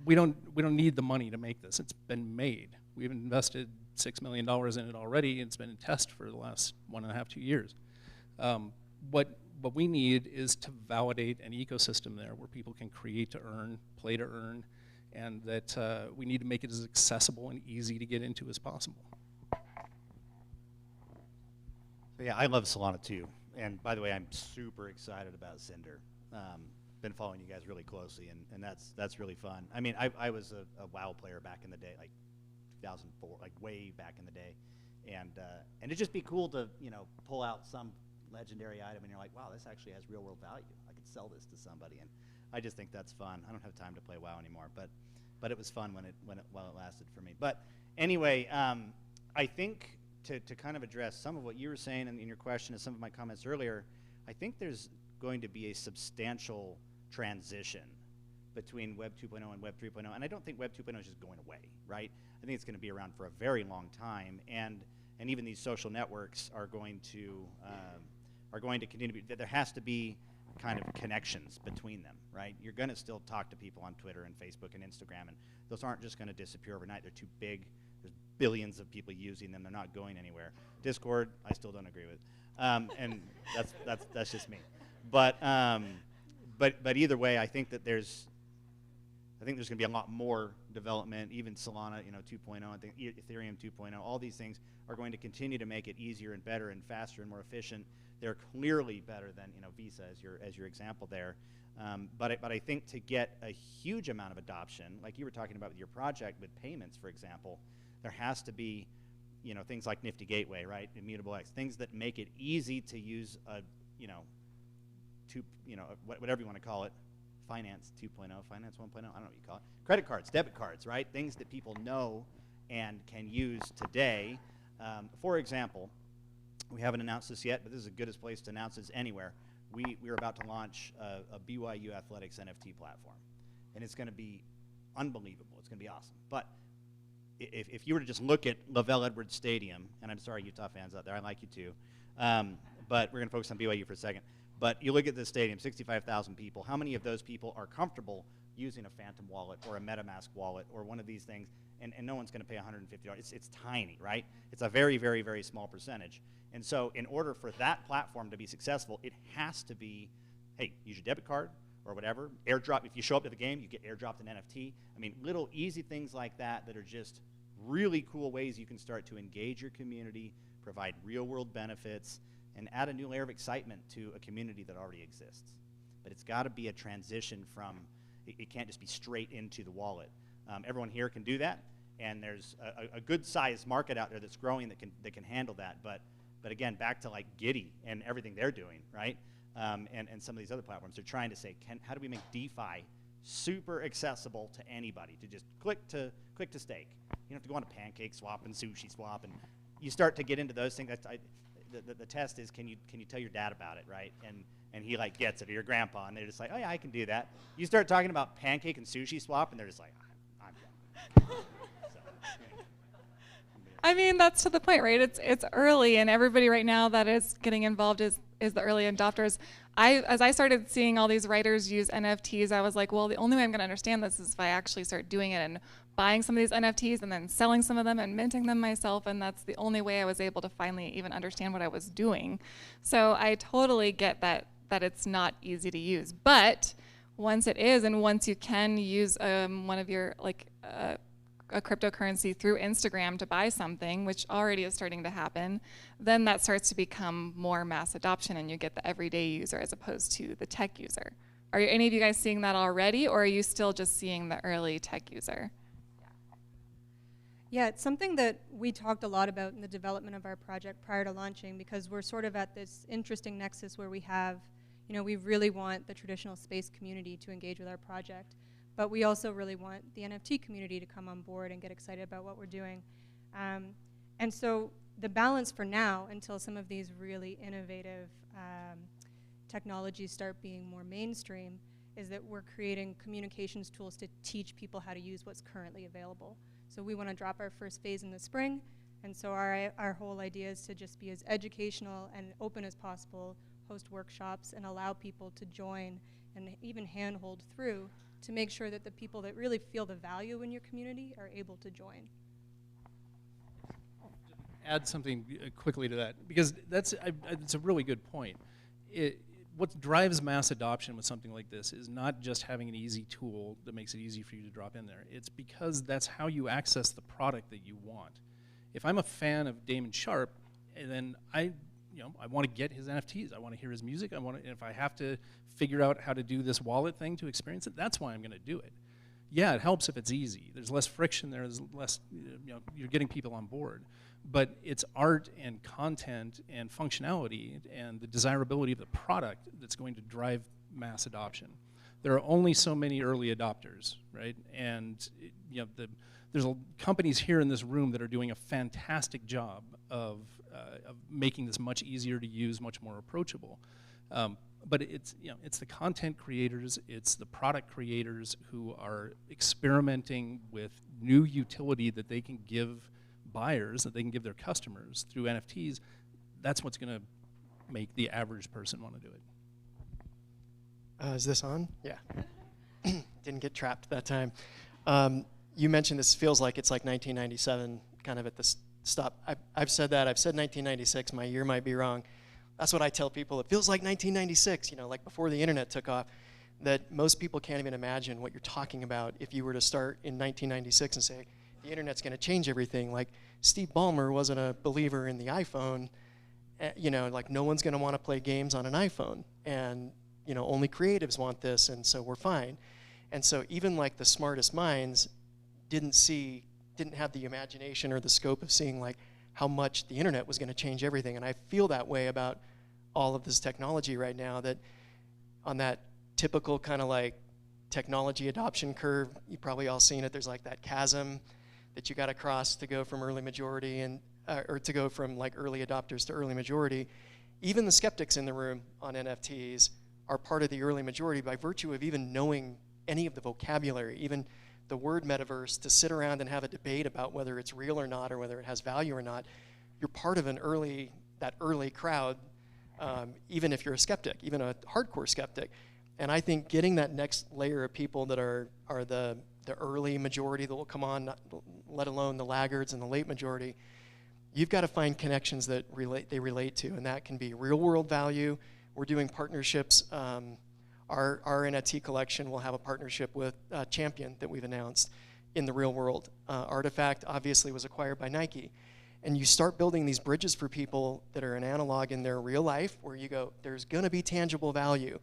We don't need the money to make this. It's been made. We've invested $6 million in it already. It's been in test for the last 1.5, 2 years. What we need is to validate an ecosystem there where people can create to earn, play to earn, and that we need to make it as accessible and easy to get into as possible. So yeah, I love Solana too. And by the way, I'm super excited about Cinder. Been following you guys really closely, and that's really fun. I mean, I was a WoW player back in the day, like 2004, like way back in the day, and it'd just be cool to pull out some legendary item and you're like, wow, this actually has real world value. I could sell this to somebody, and I just think that's fun. I don't have time to play WoW anymore, but it was fun while it lasted for me. But anyway, I think to kind of address some of what you were saying in your question and some of my comments earlier, I think there's going to be a substantial transition between Web 2.0 and Web 3.0, and I don't think Web 2.0 is just going away, right? I think it's going to be around for a very long time, and even these social networks are going to continue to be. There has to be kind of connections between them, right? You're going to still talk to people on Twitter and Facebook and Instagram, and those aren't just going to disappear overnight. They're too big. There's billions of people using them. They're not going anywhere. Discord, I still don't agree with, and that's just me. But either way, I think there's going to be a lot more development. Even Solana, 2.0. I think Ethereum 2.0. All these things are going to continue to make it easier and better and faster and more efficient. They're clearly better than Visa as your example there. But I think to get a huge amount of adoption, like you were talking about with your project with payments, for example, there has to be things like Nifty Gateway, right? Immutable X, things that make it easy to use whatever you want to call it, finance 2.0, finance 1.0, I don't know what you call it. Credit cards, debit cards, right? Things that people know and can use today. For example, we haven't announced this yet, but this is the goodest place to announce this anywhere. We're about to launch a BYU athletics NFT platform, and it's going to be unbelievable. It's going to be awesome. But if you were to just look at Lavelle Edwards Stadium, and I'm sorry, Utah fans out there, I like you too, but we're going to focus on BYU for a second. But you look at this stadium, 65,000 people. How many of those people are comfortable using a Phantom wallet or a MetaMask wallet or one of these things? And no one's going to pay $150. It's tiny, right? It's a very, very, very small percentage. And so in order for that platform to be successful, it has to be, hey, use your debit card or whatever. Airdrop, if you show up to the game, you get airdropped an NFT. I mean, little easy things like that that are just really cool ways you can start to engage your community, provide real-world benefits, and add a new layer of excitement to a community that already exists. But it's got to be a transition from, it can't just be straight into the wallet. Everyone here can do that, and there's a good-sized market out there that's growing that can handle that. But again, back to like Giddy and everything they're doing, right? And some of these other platforms, they're trying to say, how do we make DeFi super accessible to anybody to just click to stake? You don't have to go on to Pancake Swap and Sushi Swap, and you start to get into those things. The test is, can you tell your dad about it, right? And he like gets it, or your grandpa, and they're just like, oh yeah, I can do that. You start talking about Pancake and Sushi Swap, and they're just like, I'm done. I mean, that's to the point, right? It's early, and everybody right now that is getting involved is the early adopters. As I started seeing all these writers use NFTs, I was like, well, the only way I'm going to understand this is if I actually start doing it and buying some of these NFTs and then selling some of them and minting them myself, and that's the only way I was able to finally even understand what I was doing. So I totally get that it's not easy to use. But once it is, and once you can use one of your, like, a cryptocurrency through Instagram to buy something, which already is starting to happen, then that starts to become more mass adoption, and you get the everyday user as opposed to the tech user. Are any of you guys seeing that already, or are you still just seeing the early tech user? Yeah, it's something that we talked a lot about in the development of our project prior to launching, because we're sort of at this interesting nexus where we have, we really want the traditional space community to engage with our project, but we also really want the NFT community to come on board and get excited about what we're doing. And so the balance for now, until some of these really innovative technologies start being more mainstream is that we're creating communications tools to teach people how to use what's currently available. So we want to drop our first phase in the spring, and so our whole idea is to just be as educational and open as possible, host workshops, and allow people to join and even handhold through to make sure that the people that really feel the value in your community are able to join. Add something quickly to that, because it's a really good point. What drives mass adoption with something like this is not just having an easy tool that makes it easy for you to drop in there. It's because that's how you access the product that you want. If I'm a fan of Damon Sharpe, then I want to get his NFTs. I want to hear his music. If I have to figure out how to do this wallet thing to experience it, that's why I'm going to do it. Yeah, it helps if it's easy. There's less friction there. There's less, you're getting people on board. But it's art and content and functionality and the desirability of the product that's going to drive mass adoption. There are only so many early adopters, right? And there's companies here in this room that are doing a fantastic job of making this much easier to use, much more approachable. But it's the content creators, it's the product creators who are experimenting with new utility that they can give buyers, that they can give their customers through NFTs. That's what's going to make the average person want to do it. Is this on? Yeah. Didn't get trapped that time. You mentioned this feels like it's like 1997, kind of at the stop. I've said that. I've said 1996. My year might be wrong. That's what I tell people. It feels like 1996, like before the internet took off, that most people can't even imagine what you're talking about if you were to start in 1996 and say, the internet's going to change everything. Like Steve Ballmer wasn't a believer in the iPhone. Like no one's going to want to play games on an iPhone. And, only creatives want this, and so we're fine. And so even like the smartest minds didn't have the imagination or the scope of seeing like how much the internet was going to change everything. And I feel that way about all of this technology right now, that on that typical kind of like technology adoption curve, you've probably all seen it, there's like that chasm that you got to cross to go from early majority or to go from like early adopters to early majority. Even the skeptics in the room on NFTs are part of the early majority by virtue of even knowing any of the vocabulary, even the word metaverse, to sit around and have a debate about whether it's real or not or whether it has value or not. You're part of that early crowd, even if you're a skeptic, even a hardcore skeptic. And I think getting that next layer of people that are the early majority that will come on, let alone the laggards and the late majority, you've got to find connections that they relate to, and that can be real world value. We're doing partnerships. Our NFT collection will have a partnership with Champion that we've announced in the real world. Artifact obviously was acquired by Nike. And you start building these bridges for people that are an analog in their real life where you go, there's going to be tangible value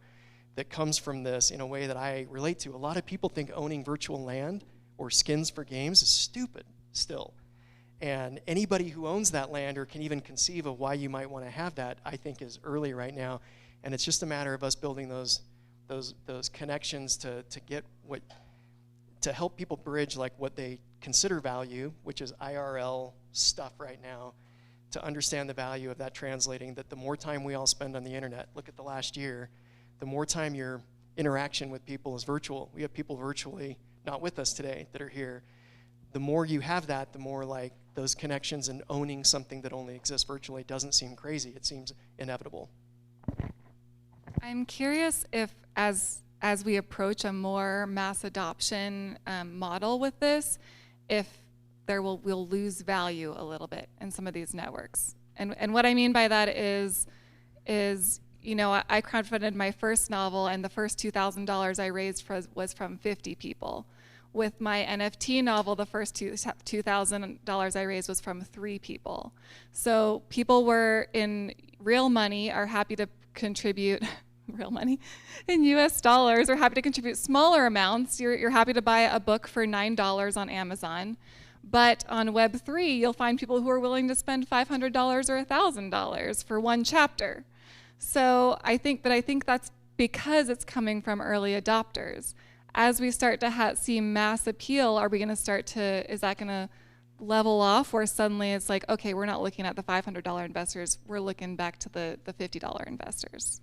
that comes from this in a way that I relate to. A lot of people think owning virtual land or skins for games is stupid still. And anybody who owns that land or can even conceive of why you might want to have that, I think is early right now. And it's just a matter of us building those connections to help people bridge like what they consider value, which is IRL stuff right now, to understand the value of that translating, that the more time we all spend on the internet, look at the last year, the more time your interaction with people is virtual. We have people virtually, not with us today, that are here. The more you have that, the more like those connections and owning something that only exists virtually doesn't seem crazy. It seems inevitable. I'm curious if as we approach a more mass adoption model with this, if we'll lose value a little bit in some of these networks. And what I mean by that is I crowdfunded my first novel, and the first $2,000 I raised was from 50 people. With my NFT novel, the first $2,000 I raised was from 3 people. So people were in real money are happy to contribute real money in US dollars, are happy to contribute smaller amounts. You're happy to buy a book for $9 on Amazon. But on Web3, you'll find people who are willing to spend $500 or $1,000 for one chapter. So I think that's because it's coming from early adopters. As we start to see mass appeal, are we going to is that going to level off where suddenly it's like, okay, we're not looking at the $500 investors, we're looking back to the $50 investors?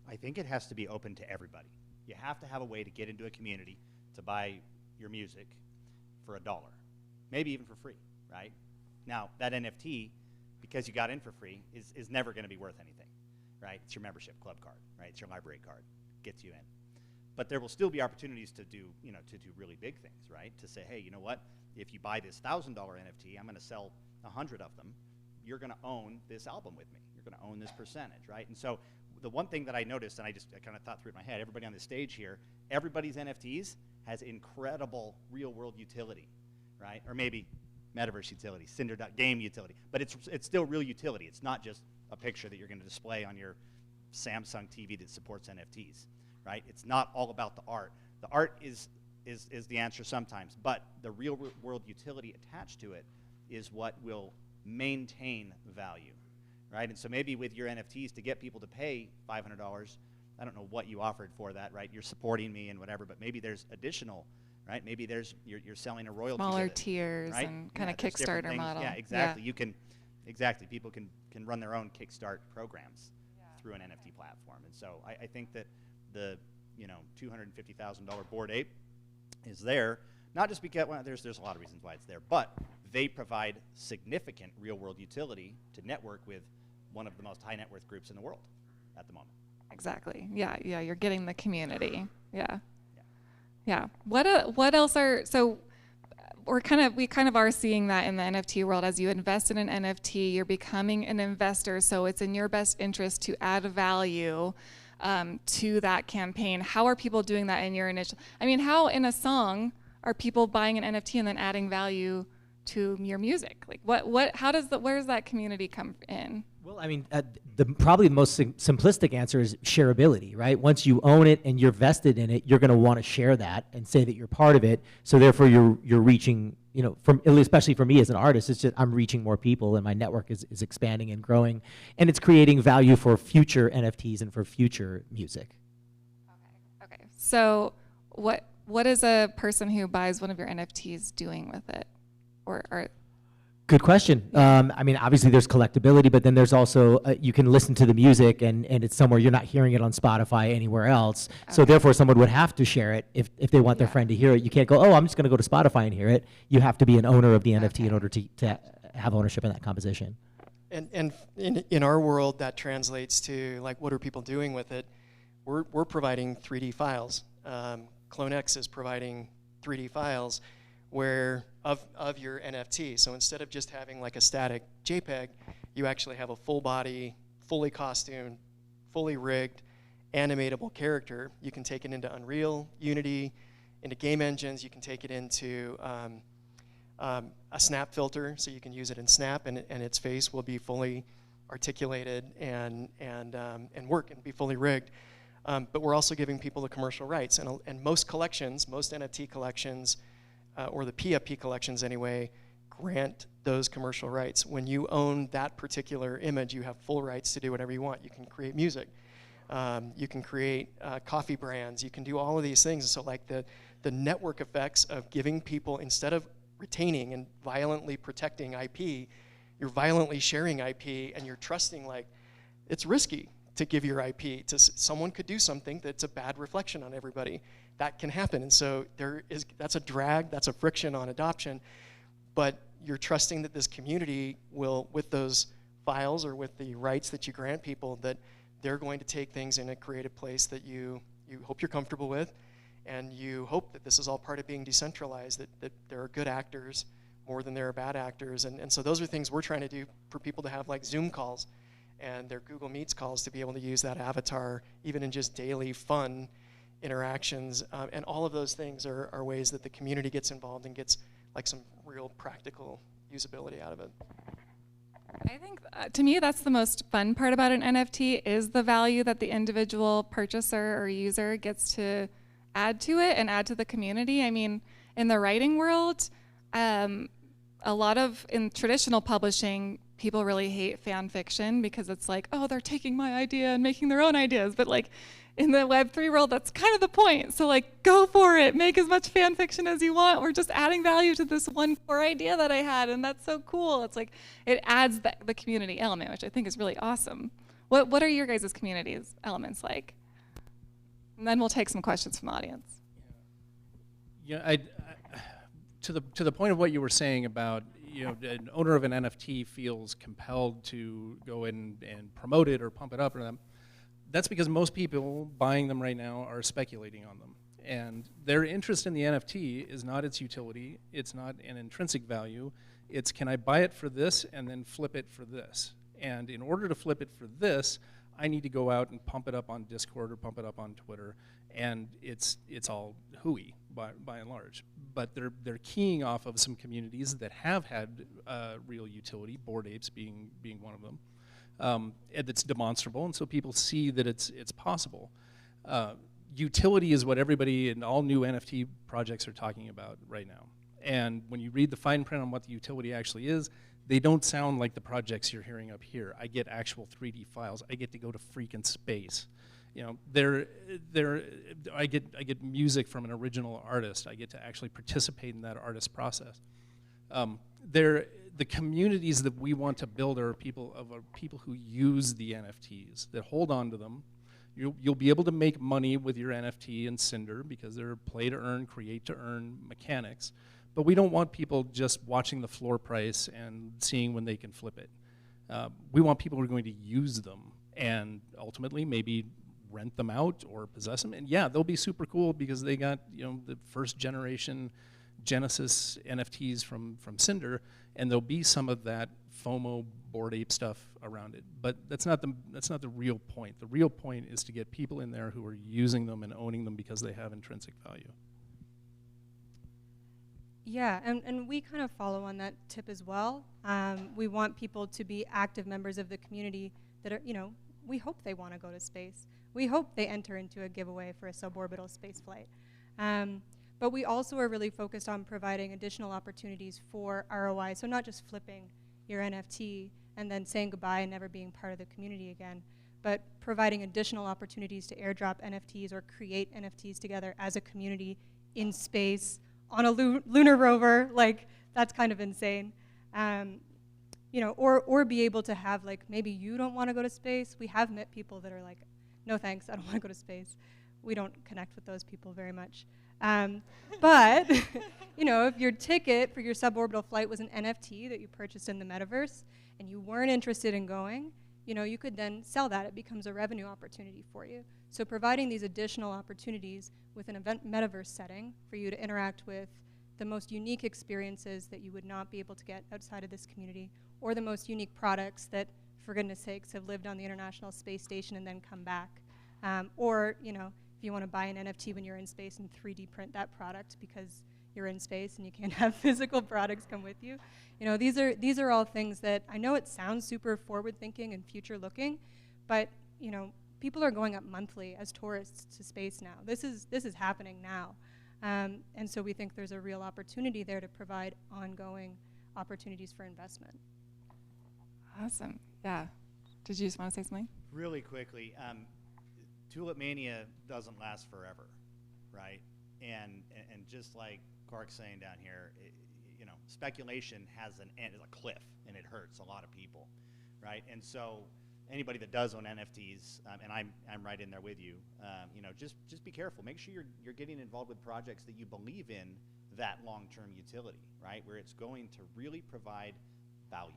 I think it has to be open to everybody. You have to have a way to get into a community to buy your music for $1, maybe even for free, right? Now, that NFT, because you got in for free, is never going to be worth anything, right? It's your membership club card, right? It's your library card, gets you in. But there will still be opportunities to do, to do really big things, right? To say, hey, you know what? If you buy this $1,000 NFT, I'm going to sell 100 of them. You're going to own this album with me. You're going to own this percentage, right? And so the one thing that I noticed, and I kind of thought through it in my head, everybody on the stage here, everybody's NFTs has incredible real-world utility, right? Or maybe metaverse utility, Cinder.game utility. But it's still real utility. It's not just a picture that you're going to display on your Samsung TV that supports NFTs, right? It's not all about the art. The art is the answer sometimes, but the real-world utility attached to it is what will maintain value, right? And so maybe with your NFTs, to get people to pay $500, I don't know what you offered for that, right? You're supporting me and whatever, but maybe there's additional, right? Maybe there's you're selling a royalty Smaller with it, tiers right? and kind of there's different Kickstarter things. model. Yeah, exactly. You can, people can run their own Kickstart programs through an NFT platform. And so I think that the $250,000 Bored Ape is there, not just because, well, there's a lot of reasons why it's there, but they provide significant real-world utility to network with one of the most high net worth groups in the world at the moment. Exactly. Yeah. You're getting the community. Yeah. What else are, so we kind of are seeing that in the NFT world. As you invest in an NFT, you're becoming an investor. So it's in your best interest to add value to that campaign. How are people doing that in your initial? I mean, how in a song are people buying an NFT and then adding value to your music? Like, where does that community come in? Well, I mean, probably the most simplistic answer is shareability, right? Once you own it and you're vested in it, you're going to want to share that and say that you're part of it. So therefore, you're reaching, especially for me as an artist, it's just I'm reaching more people and my network is expanding and growing, and it's creating value for future NFTs and for future music. Okay. So what is a person who buys one of your NFTs doing with it, or Good question. I mean, obviously there's collectability, but then there's also, you can listen to the music and it's somewhere you're not hearing it on Spotify anywhere else. Okay. So therefore someone would have to share it if they want their friend to hear it. You can't go, I'm just going to go to Spotify and hear it. You have to be an owner of the NFT in order to have ownership in that composition. And in our world, that translates to, like, what are people doing with it? We're providing 3D files. CloneX is providing 3D files where of your NFT. So instead of just having like a static JPEG, you actually have a full body, fully costumed, fully rigged, animatable character. You can take it into Unreal, Unity, into game engines. You can take it into a snap filter, so you can use it in Snap, and its face will be fully articulated and work and be fully rigged. But we're also giving people the commercial rights, and most collections, most NFT collections, or the PFP collections anyway, grant those commercial rights. When you own that particular image, you have full rights to do whatever you want. You can create music, you can create coffee brands, you can do all of these things. So like the network effects of giving people, instead of retaining and violently protecting IP, you're violently sharing IP, and you're trusting, like, it's risky to give your IP to someone could do something that's a bad reflection on everybody. That can happen, and so that's a drag, that's a friction on adoption, but you're trusting that this community will, with those files or with the rights that you grant people, that they're going to take things in a creative place that you hope you're comfortable with, and you hope that this is all part of being decentralized, that there are good actors more than there are bad actors, and so those are things we're trying to do for people to have, like Zoom calls and their Google Meets calls, to be able to use that avatar even in just daily fun interactions, and all of those things are ways that the community gets involved and gets like some real practical usability out of it. I think to me that's the most fun part about an NFT, is the value that the individual purchaser or user gets to add to it and add to the community. I mean, in the writing world, a lot of, in traditional publishing, people really hate fan fiction because it's like, they're taking my idea and making their own ideas. But like in the Web3 world, that's kind of the point. So like, go for it, make as much fan fiction as you want. We're just adding value to this one core idea that I had, and that's so cool. It's like, it adds the community element, which I think is really awesome. What are your guys' communities elements like? And then we'll take some questions from the audience. Yeah, to the point of what you were saying about, an owner of an NFT feels compelled to go in and promote it or pump it up or them. That's because most people buying them right now are speculating on them. And their interest in the NFT is not its utility, it's not an intrinsic value, it's can I buy it for this and then flip it for this. And in order to flip it for this, I need to go out and pump it up on Discord or pump it up on Twitter, and it's all hooey by and large. But they're keying off of some communities that have had real utility, Bored Apes being one of them, and it's demonstrable, and so people see that it's possible. Utility is what everybody and all new NFT projects are talking about right now. And when you read the fine print on what the utility actually is, they don't sound like the projects you're hearing up here. I get actual 3D files. I get to go to freaking space. I get music from an original artist. I get to actually participate in that artist process. The communities that we want to build are people who use the NFTs, that hold on to them. You'll be able to make money with your NFT in Cinder because they're play to earn, create to earn mechanics. But we don't want people just watching the floor price and seeing when they can flip it. We want people who are going to use them and ultimately maybe rent them out or possess them. And yeah, they'll be super cool because they got the first generation Genesis NFTs from Cinder, and there'll be some of that FOMO Bored Ape stuff around it. But that's not the real point. The real point is to get people in there who are using them and owning them because they have intrinsic value. Yeah, and we kind of follow on that tip as well. We want people to be active members of the community that are, we hope they want to go to space. We hope they enter into a giveaway for a suborbital space flight. But we also are really focused on providing additional opportunities for ROI, so not just flipping your NFT and then saying goodbye and never being part of the community again, but providing additional opportunities to airdrop NFTs or create NFTs together as a community in space, on a lunar rover. Like, that's kind of insane. Or be able to have, like, maybe you don't want to go to space. We have met people that are like, no thanks, I don't want to go to space. We don't connect with those people very much. But, if your ticket for your suborbital flight was an NFT that you purchased in the metaverse and you weren't interested in going, you could then sell that. It becomes a revenue opportunity for you. So providing these additional opportunities with an event metaverse setting for you to interact with the most unique experiences that you would not be able to get outside of this community, or the most unique products that, for goodness sakes, have lived on the International Space Station and then come back. Or, if you want to buy an NFT when you're in space and 3D print that product because you're in space and you can't have physical products come with you. These are all things that I know it sounds super forward-thinking and future-looking, but, people are going up monthly as tourists to space now. This is happening now. And so we think there's a real opportunity there to provide ongoing opportunities for investment. Awesome. Yeah. Did you just want to say something? Really quickly, Tulip Mania doesn't last forever, right? And just like Clark's saying down here, speculation has an end, a cliff, and it hurts a lot of people, right? And so anybody that does own NFTs, and I'm right in there with you, just be careful. Make sure you're getting involved with projects that you believe in that long-term utility, right? Where it's going to really provide value,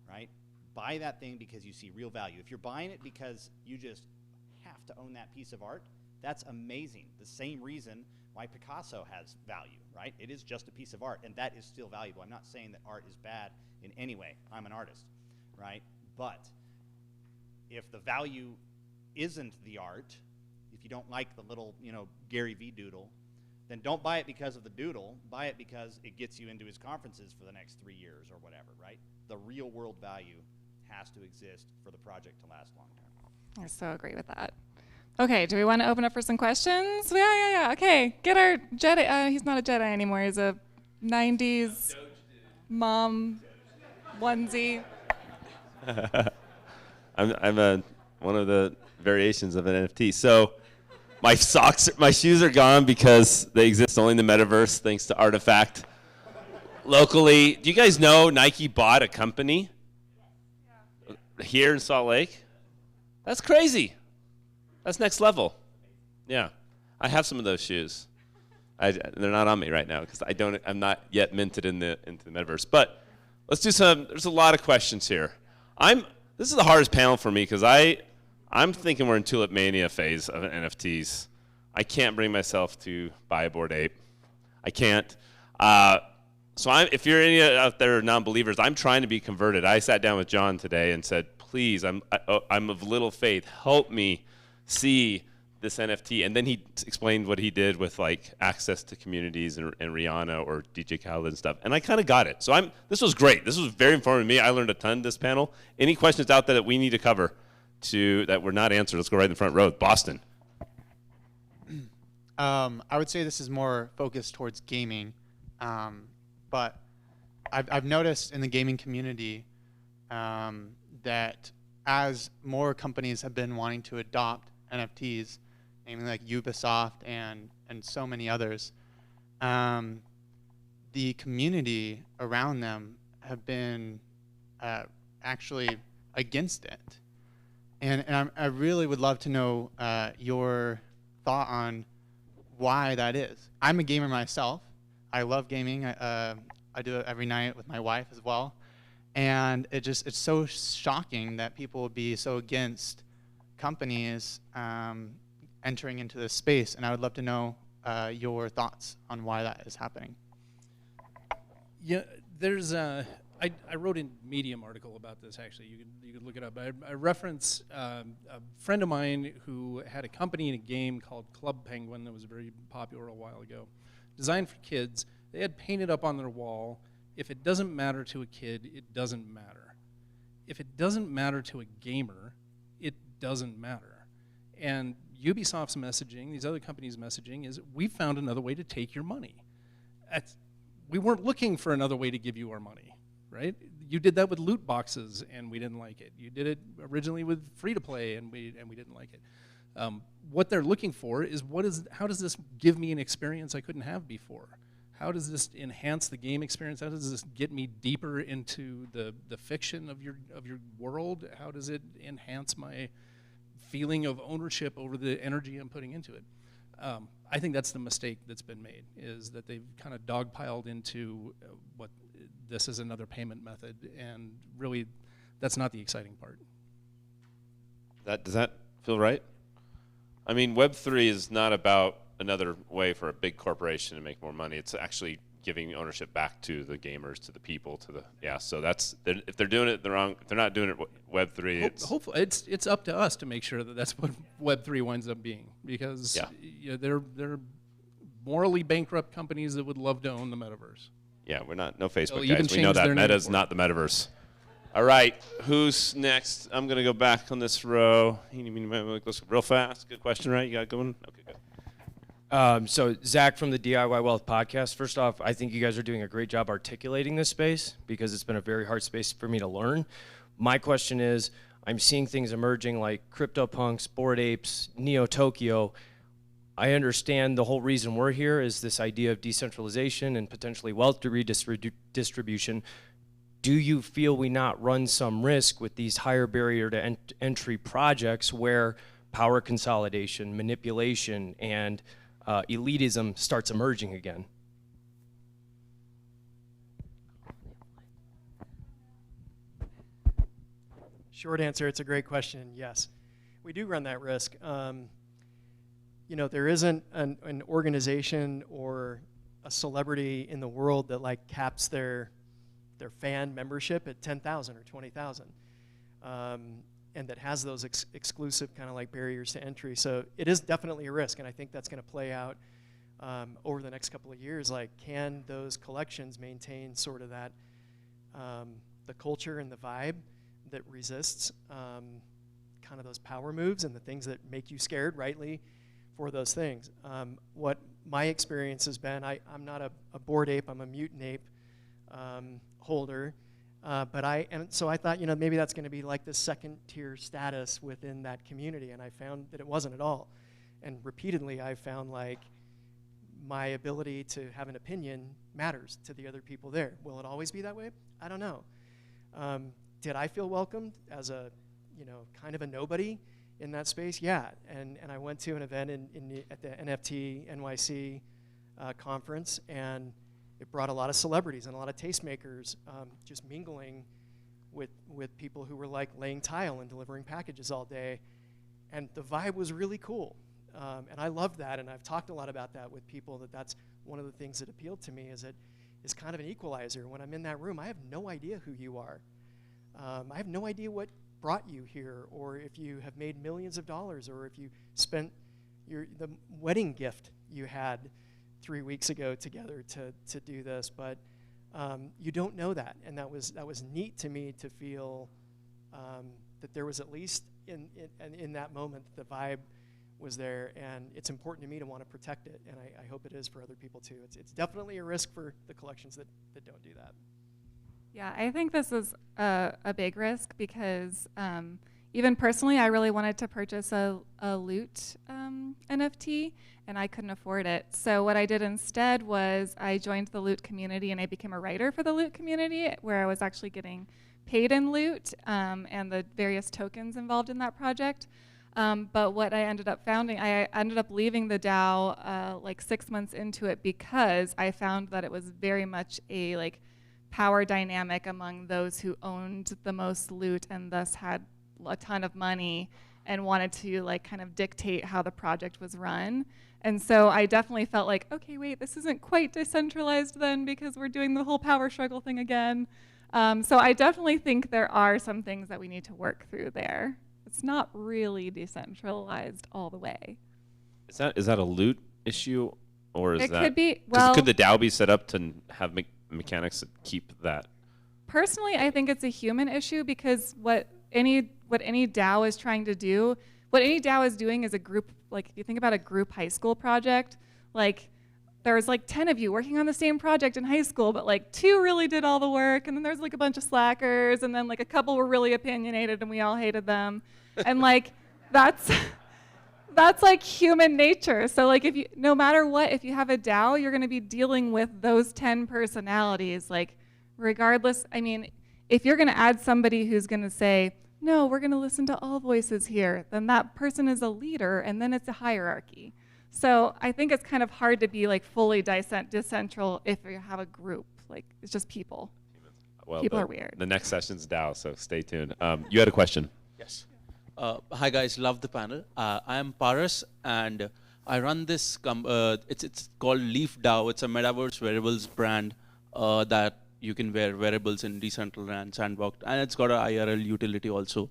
right? Buy that thing because you see real value. If you're buying it because you just have to own that piece of art, that's amazing. The same reason why Picasso has value, right? It is just a piece of art, and that is still valuable. I'm not saying that art is bad in any way. I'm an artist, right? But if the value isn't the art, if you don't like the little, Gary V doodle, then don't buy it because of the doodle. Buy it because it gets you into his conferences for the next 3 years or whatever, right? The real world value has to exist for the project to last long term. I so agree with that. Okay, do we want to open up for some questions? Yeah. Okay, get our Jedi. He's not a Jedi anymore. He's a 90s mom onesie. I'm one of the variations of an NFT. So my shoes are gone because they exist only in the metaverse thanks to Artifact. Locally, do you guys know Nike bought a company here in Salt Lake? That's crazy. That's next level. Yeah. I have some of those shoes. They're not on me right now because I'm not yet minted into the metaverse. But let's do there's a lot of questions here. This is the hardest panel for me because I'm thinking we're in Tulip Mania phase of NFTs. I can't bring myself to buy a Bored Ape. I can't. So if you're any out there non-believers, I'm trying to be converted. I sat down with Jon today and said, please, I'm of little faith. Help me see this NFT. And then he explained what he did with like access to communities and Rihanna or DJ Khaled and stuff. And I kind of got it. So this was great. This was very informative to me. I learned a ton this panel. Any questions out there that we need to cover that were not answered? Let's go right in the front row. Boston. I would say this is more focused towards gaming. But I've noticed in the gaming community that as more companies have been wanting to adopt NFTs, namely like Ubisoft and so many others, the community around them have been actually against it. And I really would love to know your thought on why that is. I'm a gamer myself. I love gaming. I do it every night with my wife as well. And it's so shocking that people would be so against companies entering into this space. And I would love to know your thoughts on why that is happening. Yeah, I wrote a Medium article about this, actually. You could look it up. I reference a friend of mine who had a company in a game called Club Penguin that was very popular a while ago. Designed for kids. They had painted up on their wall, if it doesn't matter to a kid, it doesn't matter. If it doesn't matter to a gamer, it doesn't matter. And Ubisoft's messaging, these other companies' messaging is, we found another way to take your money. We weren't looking for another way to give you our money, right? You did that with loot boxes, and we didn't like it. You did it originally with free-to-play, and we didn't like it. What they're looking for is, how does this give me an experience I couldn't have before? How does this enhance the game experience? How does this get me deeper into the fiction of your world? How does it enhance my feeling of ownership over the energy I'm putting into it? I think that's the mistake that's been made, is that they've kind of dogpiled into what this is another payment method, and really that's not the exciting part. Does that feel right? I mean, Web3 is not about another way for a big corporation to make more money. It's actually giving ownership back to the gamers, to the people, so if they're doing it the wrong, if they're not doing it Web3, hopefully it's up to us to make sure that that's what Web3 winds up being, because they're morally bankrupt companies that would love to own the metaverse. Yeah, we're not, no Facebook They'll guys. We know that Meta's not the metaverse. All right, who's next? I'm gonna go back on this row. Real fast. Good question, right? You got it going? Okay, good. So Zach from the DIY Wealth podcast. First off, I think you guys are doing a great job articulating this space, because it's been a very hard space for me to learn. My question is, I'm seeing things emerging like CryptoPunks, Bored Apes, Neo Tokyo. I understand the whole reason we're here is this idea of decentralization and potentially wealth redistribution. Do you feel we not run some risk with these higher barrier to entry projects where power consolidation, manipulation, and elitism starts emerging again? Short answer, it's a great question. Yes, we do run that risk. There isn't an organization or a celebrity in the world that like caps their fan membership at 10,000 or 20,000, and that has those exclusive kind of like barriers to entry. So it is definitely a risk, and I think that's going to play out over the next couple of years. Like, can those collections maintain sort of that the culture and the vibe that resists kind of those power moves and the things that make you scared, rightly, for those things. What my experience has been, I'm not a Bored Ape, I'm a Mutant Ape holder, so I thought, maybe that's going to be like the second tier status within that community, and I found that it wasn't at all. And repeatedly I found like my ability to have an opinion matters to the other people there. Will it always be that way? I don't know. Did I feel welcomed as a kind of a nobody in that space? Yeah, and I went to an event at the NFT NYC conference, and it brought a lot of celebrities and a lot of tastemakers just mingling with people who were like laying tile and delivering packages all day, and the vibe was really cool. And I loved that, and I've talked a lot about that with people, that's one of the things that appealed to me, is it is kind of an equalizer. When I'm in that room, I have no idea who you are. I have no idea what brought you here, or if you have made millions of dollars, or if you spent the wedding gift you had 3 weeks ago together to do this, but you don't know that, and that was neat to me to feel that there was, at least in that moment, the vibe was there, and it's important to me to want to protect it, and I hope it is for other people too. It's definitely a risk for the collections that don't do that. Yeah, I think this is a big risk because even personally, I really wanted to purchase a loot NFT, and I couldn't afford it. So what I did instead was I joined the loot community, and I became a writer for the loot community, where I was actually getting paid in loot and the various tokens involved in that project. But what I ended up I ended up leaving the DAO like 6 months into it, because I found that it was very much a power dynamic among those who owned the most loot and thus had a ton of money and wanted to kind of dictate how the project was run. And so I definitely felt like, okay, wait, this isn't quite decentralized then, because we're doing the whole power struggle thing again. So I definitely think there are some things that we need to work through there. It's not really decentralized all the way. Is that a loot issue, or is it that? Could be. Well, could the DAO be set up to have mechanics that keep that? Personally, I think it's a human issue, because what any DAO is trying to do, what any DAO is doing is a group. If you think about a group high school project, there's 10 of you working on the same project in high school, but 2 really did all the work, and then there's a bunch of slackers, and then a couple were really opinionated and we all hated them. And that's human nature. So no matter what, if you have a DAO, you're going to be dealing with those 10 personalities, regardless. I mean, if you're going to add somebody who's going to say, no, we're going to listen to all voices here, then that person is a leader, and then it's a hierarchy. So I think it's kind of hard to be fully decentral if you have a group. It's just people. Well, people are weird. The next session's DAO, so stay tuned. You had a question. Yes. Hi guys, love the panel. I am Paras, and I run this. It's called Leaf DAO. It's a metaverse wearables brand that you can wear wearables in Decentraland, Sandbox, and it's got an IRL utility also.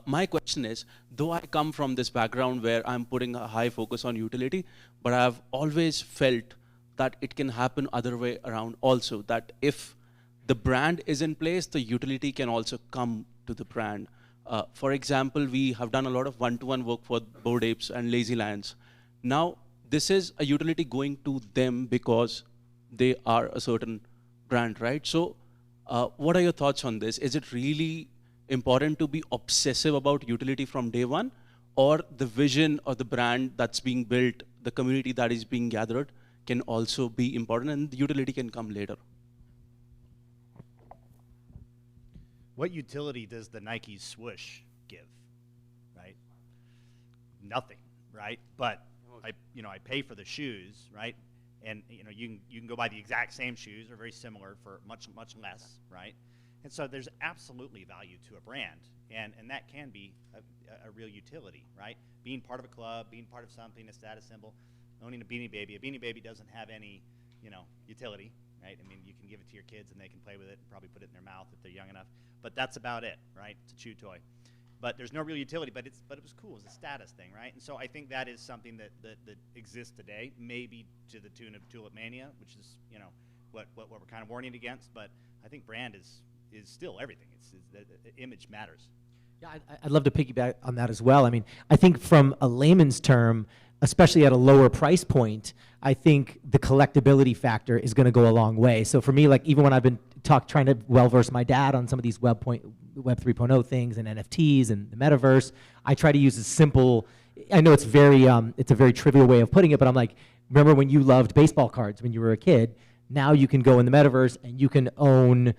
My question is, though I come from this background where I'm putting a high focus on utility, but I've always felt that it can happen other way around also, that if the brand is in place, the utility can also come to the brand. For example, we have done a lot of one-to-one work for Bored Apes and Lazy Lions. Now, this is a utility going to them because they are a certain brand, right? So what are your thoughts on this? Is it really important to be obsessive about utility from day one, or the vision or the brand that's being built, the community that is being gathered can also be important, and the utility can come later? What utility does the Nike swoosh give, right? Nothing, right? But I pay for the shoes, right? And you can go buy the exact same shoes or very similar for much less, right? And so there's absolutely value to a brand, and that can be a real utility, right? Being part of a club, being part of something, a status symbol, owning a Beanie Baby doesn't have any, utility, right? I mean, you can give it to your kids and they can play with it and probably put it in their mouth if they're young enough, but that's about it, right? It's a chew toy. But there's no real utility, but it was cool. It's a status thing, right? And so I think that is something that exists today, maybe to the tune of Tulip Mania, which is, what we're kind of warning against, but I think brand is still everything. The image matters. Yeah, I'd love to piggyback on that as well. I mean, I think from a layman's term, especially at a lower price point, I think the collectability factor is going to go a long way. So for me, even when I've been trying to well-verse my dad on some of these Web 3.0 things and NFTs and the metaverse, I try to use a simple, I know it's a very trivial way of putting it, but I'm like, remember when you loved baseball cards when you were a kid? Now you can go in the metaverse and you can own,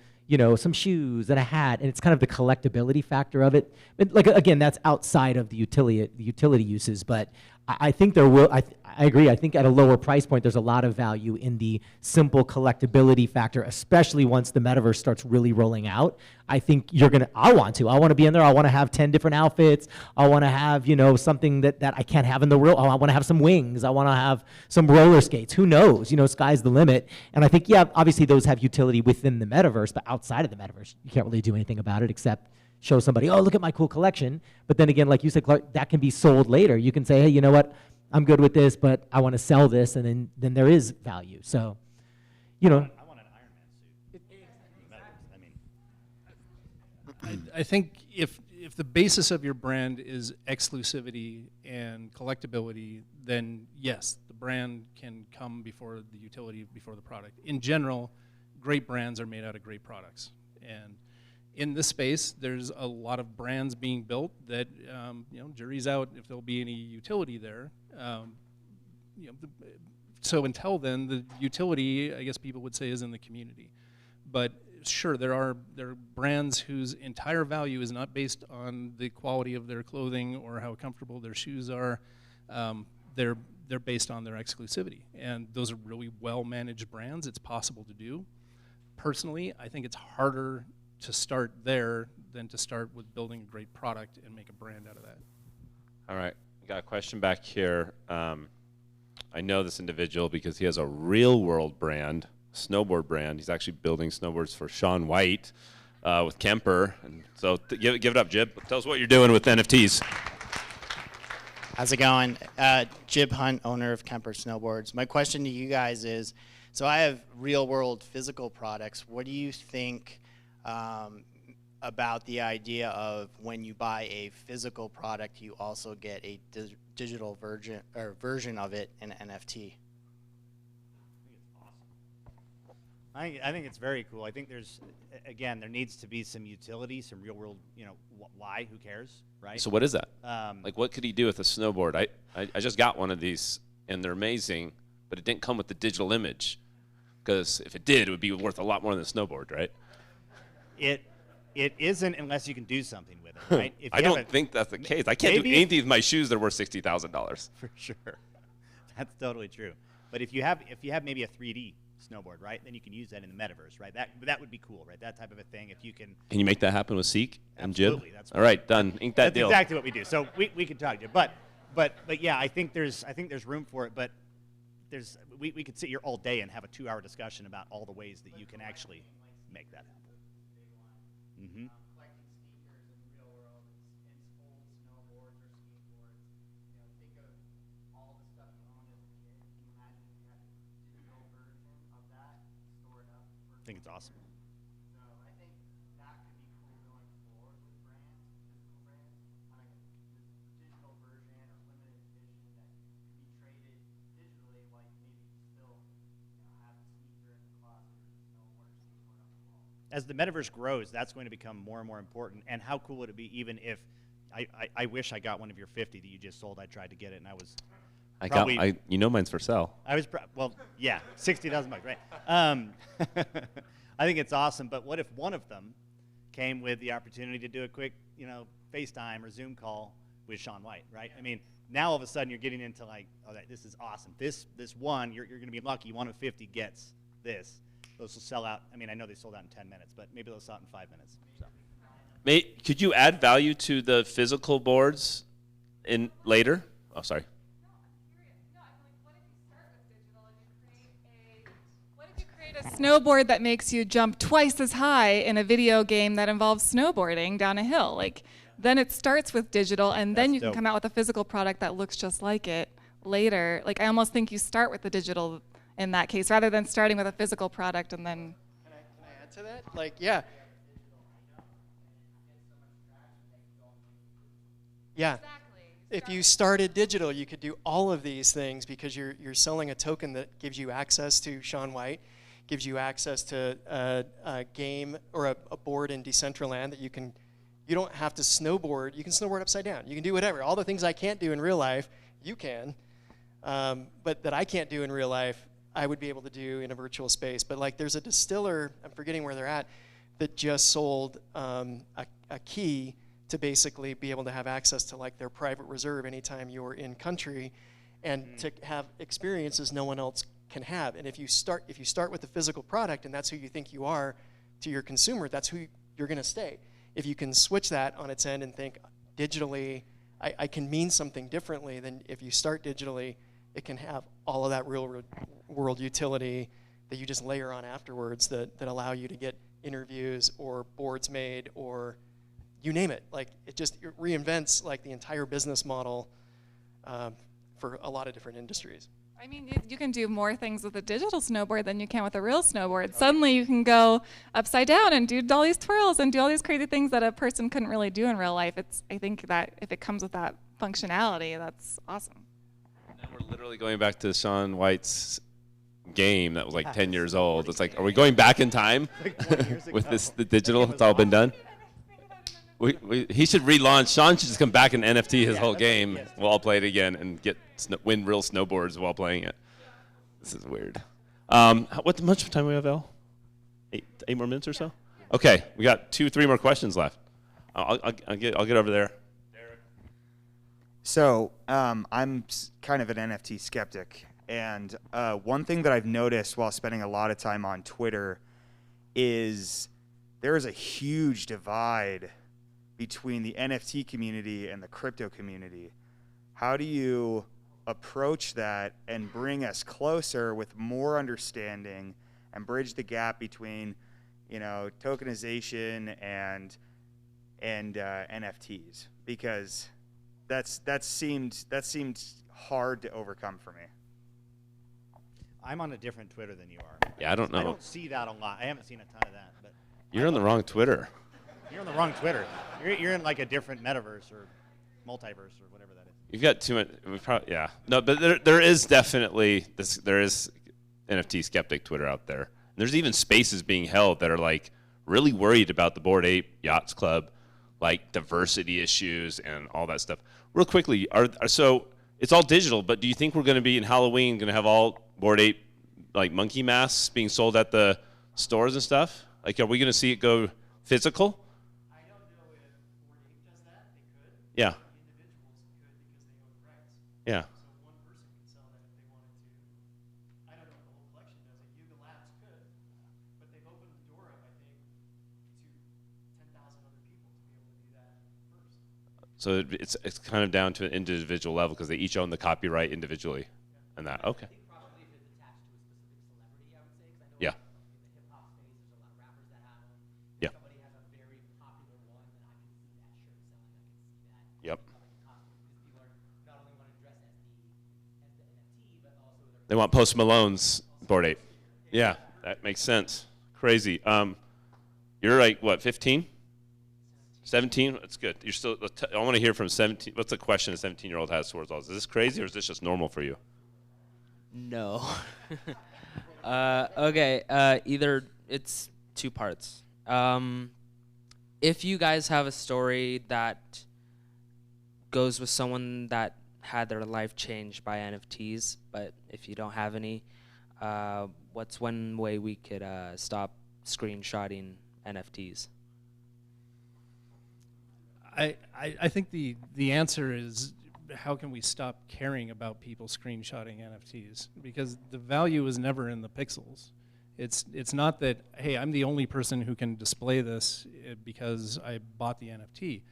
some shoes and a hat, and it's kind of the collectability factor of it. But like again, that's outside of the utility uses. But I think there will. I agree. I think at a lower price point, there's a lot of value in the simple collectability factor, especially once the metaverse starts really rolling out. I think I want to be in there. I want to have 10 different outfits. I want to have, something that I can't have in the real. I want to have some wings. I want to have some roller skates. Who knows? Sky's the limit. And I think, yeah, obviously those have utility within the metaverse, but outside of the metaverse, you can't really do anything about it except show somebody, oh, look at my cool collection. But then again, like you said, Clark, that can be sold later. You can say, hey, you know what? I'm good with this, but I want to sell this, and then there is value. So, I want an Iron Man suit. I think if the basis of your brand is exclusivity and collectability, then yes, the brand can come before the utility, before the product. In general, great brands are made out of great products. And in this space, there's a lot of brands being built that, jury's out if there'll be any utility there. So until then, the utility, I guess people would say, is in the community. But sure, there are brands whose entire value is not based on the quality of their clothing or how comfortable their shoes are. They're based on their exclusivity, and those are really well-managed brands. It's possible to do. Personally, I think it's harder to start there than to start with building a great product and make a brand out of that. All right, we got a question back here. I know this individual because he has a real-world brand, snowboard brand. He's actually building snowboards for Shaun White with Kemper. And so give it up, Jib. Tell us what you're doing with NFTs. How's it going? Jib Hunt, owner of Kemper Snowboards. My question to you guys is, so I have real-world physical products. What do you think about the idea of when you buy a physical product, you also get a digital version of it in NFT? I think it's very cool. I think there needs to be some utility, some real world, why, who cares, right? So what is that? Like what could he do with a snowboard? I just got one of these and they're amazing, but it didn't come with the digital image. Because if it did, it would be worth a lot more than a snowboard, right? It isn't unless you can do something with it, right? I don't think that's the case. I can't do anything with my shoes that are worth $60,000. For sure, that's totally true. But if you have maybe a 3D snowboard, right, then you can use that in the metaverse, right? That would be cool, right? That type of a thing. If you can. Can you make that happen with Seek and Jib? Absolutely. That's all right, done. Ink that deal. That's exactly what we do. So we can talk to you, but yeah, I think there's room for it, but we could sit here all day and have a 2-hour discussion about all the ways that you can actually make that happen. Mm-hmm. Collecting sneakers in the real world, and old snowboards or skateboards. Think of all the stuff you owned as a kid. Can you imagine if you had a digital version of that stored up? I think it's awesome. So I think that could be cool going forward with brands, physical brands, having a digital version or limited edition that could be traded digitally, like maybe you still have a sneaker in the closet or a snowboard or skateboard on the wall. As the metaverse grows, that's going to become more and more important. And how cool would it be even if I wish I got one of your 50 that you just sold. I tried to get it, and I was mine's for sale. I was yeah, $60,000, right? I think it's awesome. But what if one of them came with the opportunity to do a quick, FaceTime or Zoom call with Shaun White, right? I mean, now all of a sudden you're getting into like, oh, this is awesome. This one, you're going to be lucky. One of 50 gets this. Those will sell out. I mean, I know they sold out in 10 minutes, but maybe they'll sell out in 5 minutes. So. Could you add value to the physical boards in later? Oh, sorry. What if you create a snowboard that makes you jump twice as high in a video game that involves snowboarding down a hill? Like, then it starts with digital, and then you can come out with a physical product that looks just like it later. Like, I almost think you start with the digital in that case, rather than starting with a physical product and then. Can I add to that? Like, yeah. Yeah. Exactly. If you started digital, you could do all of these things because you're selling a token that gives you access to Shaun White, gives you access to a game or a board in Decentraland that you don't have to snowboard. You can snowboard upside down. You can do whatever. All the things I can't do in real life, you can. But that I can't do in real life, I would be able to do in a virtual space. But like there's a distiller, I'm forgetting where they're at, that just sold a key to basically be able to have access to like their private reserve anytime you're in country, and to have experiences no one else can have. And if you start with the physical product and that's who you think you are to your consumer, that's who you're going to stay. If you can switch that on its end and think digitally, I can mean something differently, then if you start digitally, it can have all of that real world utility that you just layer on afterwards that allow you to get interviews or boards made or you name it. Like it reinvents like the entire business model for a lot of different industries. I mean, you can do more things with a digital snowboard than you can with a real snowboard. Suddenly you can go upside down and do all these twirls and do all these crazy things that a person couldn't really do in real life. I think that if it comes with that functionality, that's awesome. And we're literally going back to Shaun White's game that was like 10 years old. It's like, are we going back in time with the digital? It's all been done. He should relaunch. Shaun should just come back and NFT his whole game. We'll all play it again and win real snowboards while playing it. This is weird. What much time do we have, El? 8 more minutes or so? Okay, we got 2-3 more questions left. I'll get over there. So I'm kind of an NFT skeptic, and one thing that I've noticed while spending a lot of time on Twitter is there is a huge divide between the NFT community and the crypto community. How do you approach that and bring us closer with more understanding and bridge the gap between, tokenization and NFTs? Because that seemed hard to overcome for me. I'm on a different Twitter than you are. Yeah, I don't know. I don't see that a lot. I haven't seen a ton of that. But you're on the wrong Twitter. You're on the wrong Twitter. You're in like a different metaverse or multiverse or whatever that is. You've got too much. Yeah. No, but there is definitely this. There is NFT skeptic Twitter out there. And there's even spaces being held that are like really worried about the Bored Ape Yachts Club, like diversity issues and all that stuff. Real quickly, so it's all digital, but do you think we're going to be in Halloween going to have all Bored Ape like monkey masks being sold at the stores and stuff? Like, are we going to see it go physical? Yeah. Yeah. So one person could sell that if they wanted to. I don't know if the whole collection does it. Yuga Labs could, but they've opened the door up, I think, to 10,000 other people to be able to do that first. So it's kind of down to an individual level because they each own the copyright individually, and that okay. I think probably if it's attached to a specific celebrity, I would say, because I know Yeah. in the hip hop space, there's a lot of rappers that have them. Yeah. If somebody has a very popular one, then I can see that shirt selling. I can see that. Yep. They want Post Malone's Bored Ape. Yeah, that makes sense. Crazy. You're like, what, 15? 17? That's good. You're still. I want to hear from 17. What's the question a 17-year-old has towards all this? Is this crazy or is this just normal for you? No. Okay, either it's 2 parts. If you guys have a story that goes with someone that had their life changed by NFTs, but if you don't have any, what's one way we could stop screenshotting NFTs? I think the answer is, how can we stop caring about people screenshotting NFTs? Because the value is never in the pixels. It's not that, hey, I'm the only person who can display this because I bought the NFT.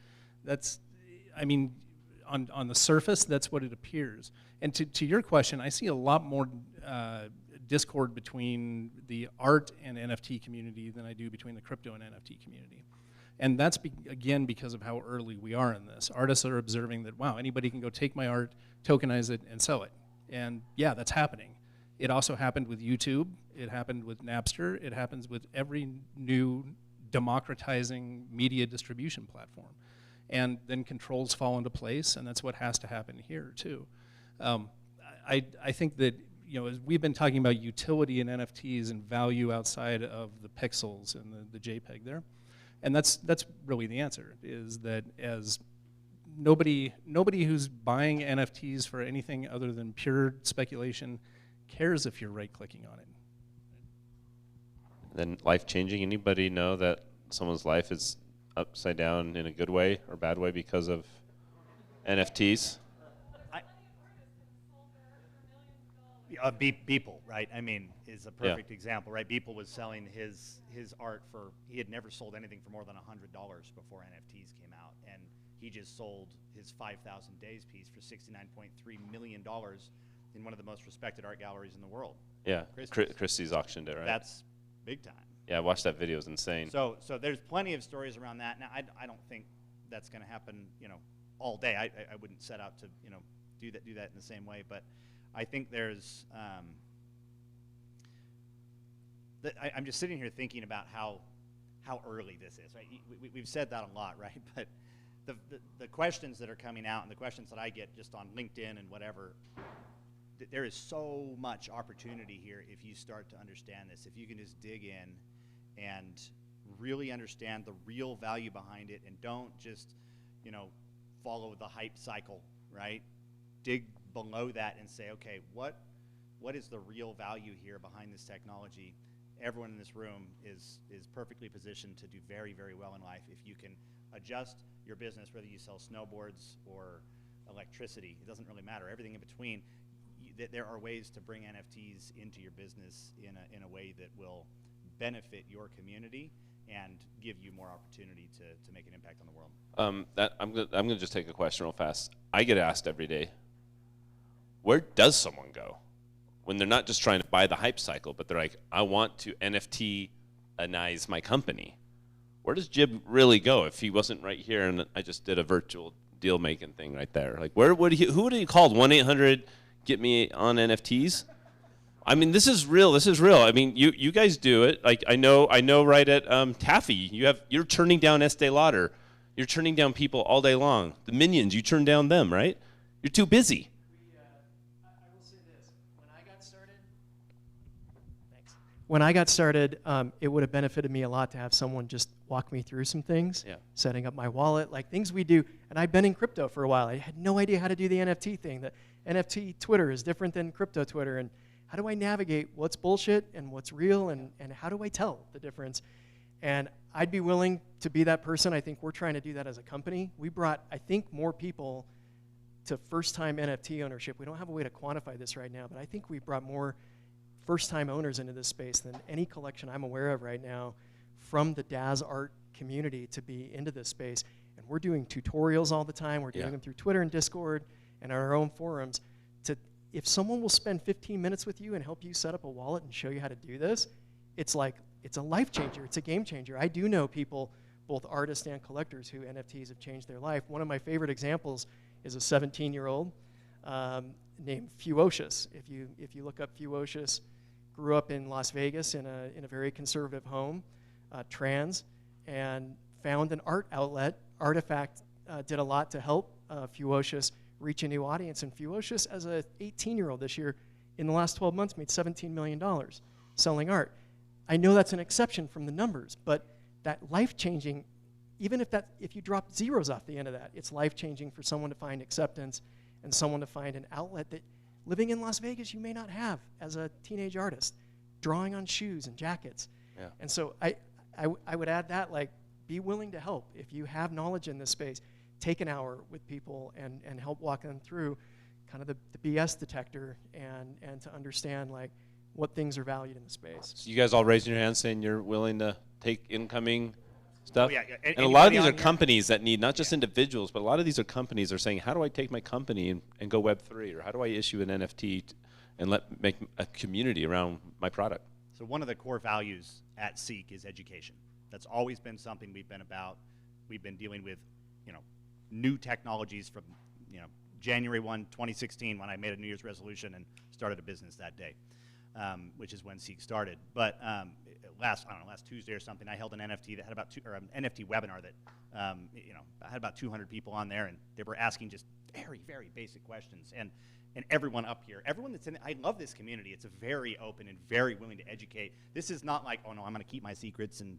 On the surface, that's what it appears. And to your question, I see a lot more discord between the art and NFT community than I do between the crypto and NFT community. And that's, again, because of how early we are in this. Artists are observing that, wow, anybody can go take my art, tokenize it, and sell it. And yeah, that's happening. It also happened with YouTube. It happened with Napster. It happens with every new democratizing media distribution platform. And then controls fall into place, and that's what has to happen here, too. I think that, as we've been talking about utility in NFTs and value outside of the pixels and the JPEG there, and that's really the answer, is that as nobody who's buying NFTs for anything other than pure speculation cares if you're right-clicking on it. Then life-changing, anybody know that someone's life is upside down in a good way or bad way because of NFTs? Beeple, right? I mean, is a perfect example, right? Beeple was selling his art for, he had never sold anything for more than $100 before NFTs came out, and he just sold his 5,000 Days piece for $69.3 million in one of the most respected art galleries in the world. Yeah, Christie's auctioned it, right? That's big time. Yeah, I watched that video. It was insane. So there's plenty of stories around that. Now, I don't think that's going to happen, all day. I wouldn't set out to, do that in the same way, but I think there's, I'm just sitting here thinking about how early this is, right? We've said that a lot, right? But the questions that are coming out and the questions that I get just on LinkedIn and whatever, there is so much opportunity here if you start to understand this. If you can just dig in and really understand the real value behind it and don't just, follow the hype cycle, right? Dig below that and say, okay, what is the real value here behind this technology? Everyone in this room is perfectly positioned to do very, very well in life if you can adjust your business, whether you sell snowboards or electricity. It doesn't really matter. Everything in between, there are ways to bring NFTs into your business in a way that will benefit your community and give you more opportunity to make an impact on the world. I'm gonna just take a question real fast. I get asked every day, where does someone go when they're not just trying to buy the hype cycle, but they're like, I want to NFT-anize my company? Where does Jib really go if he wasn't right here and I just did a virtual deal making thing right there? Like, who would he call? 1-800 get me on NFTs? I mean, this is real. This is real. I mean, you guys do it. Like, I know right at Tafi, you're turning down Estee Lauder. You're turning down people all day long. The Minions, you turn down them, right? You're too busy. I will say this. When I got started, it would have benefited me a lot to have someone just walk me through some things, setting up my wallet, like things we do. And I've been in crypto for a while. I had no idea how to do the NFT thing. The NFT Twitter is different than crypto Twitter. And how do I navigate what's bullshit and what's real, and how do I tell the difference? And I'd be willing to be that person. I think we're trying to do that as a company. We brought, I think, more people to first-time NFT ownership. We don't have a way to quantify this right now, but I think we brought more first-time owners into this space than any collection I'm aware of right now from the DAZ art community to be into this space. And we're doing tutorials all the time. We're doing them through Twitter and Discord and on our own forums. If someone will spend 15 minutes with you and help you set up a wallet and show you how to do this, it's a life changer. It's a game changer. I do know people, both artists and collectors, who NFTs have changed their life. One of my favorite examples is a 17-year-old named Fuocious. If you look up Fuocious, grew up in Las Vegas in a very conservative home, trans, and found an art outlet. Artifact did a lot to help Fuocious reach a new audience. And Fuocious, as an 18-year-old this year, in the last 12 months, made $17 million selling art. I know that's an exception from the numbers, but that life-changing, even if you drop zeros off the end of that, it's life-changing for someone to find acceptance and someone to find an outlet that living in Las Vegas you may not have as a teenage artist, drawing on shoes and jackets. Yeah. And so I would add that, like, be willing to help. If you have knowledge in this space, take an hour with people and help walk them through kind of the BS detector and to understand, like, what things are valued in the space. So you guys all raising your hands saying you're willing to take incoming stuff? Oh, yeah. And a lot of these are companies that need, not just individuals, but a lot of these are companies that are saying, how do I take my company and go Web3? Or how do I issue an NFT and make a community around my product? So one of the core values at Seek is education. That's always been something we've been about. We've been dealing with, new technologies from, January 1, 2016, when I made a New Year's resolution and started a business that day, which is when Seek started. But last Tuesday or something, I held an NFT that had an NFT webinar that, I had about 200 people on there, and they were asking just very, very basic questions. And everyone up here, everyone that's in it, I love this community. It's a very open and very willing to educate. This is not like, oh no, I'm going to keep my secrets, and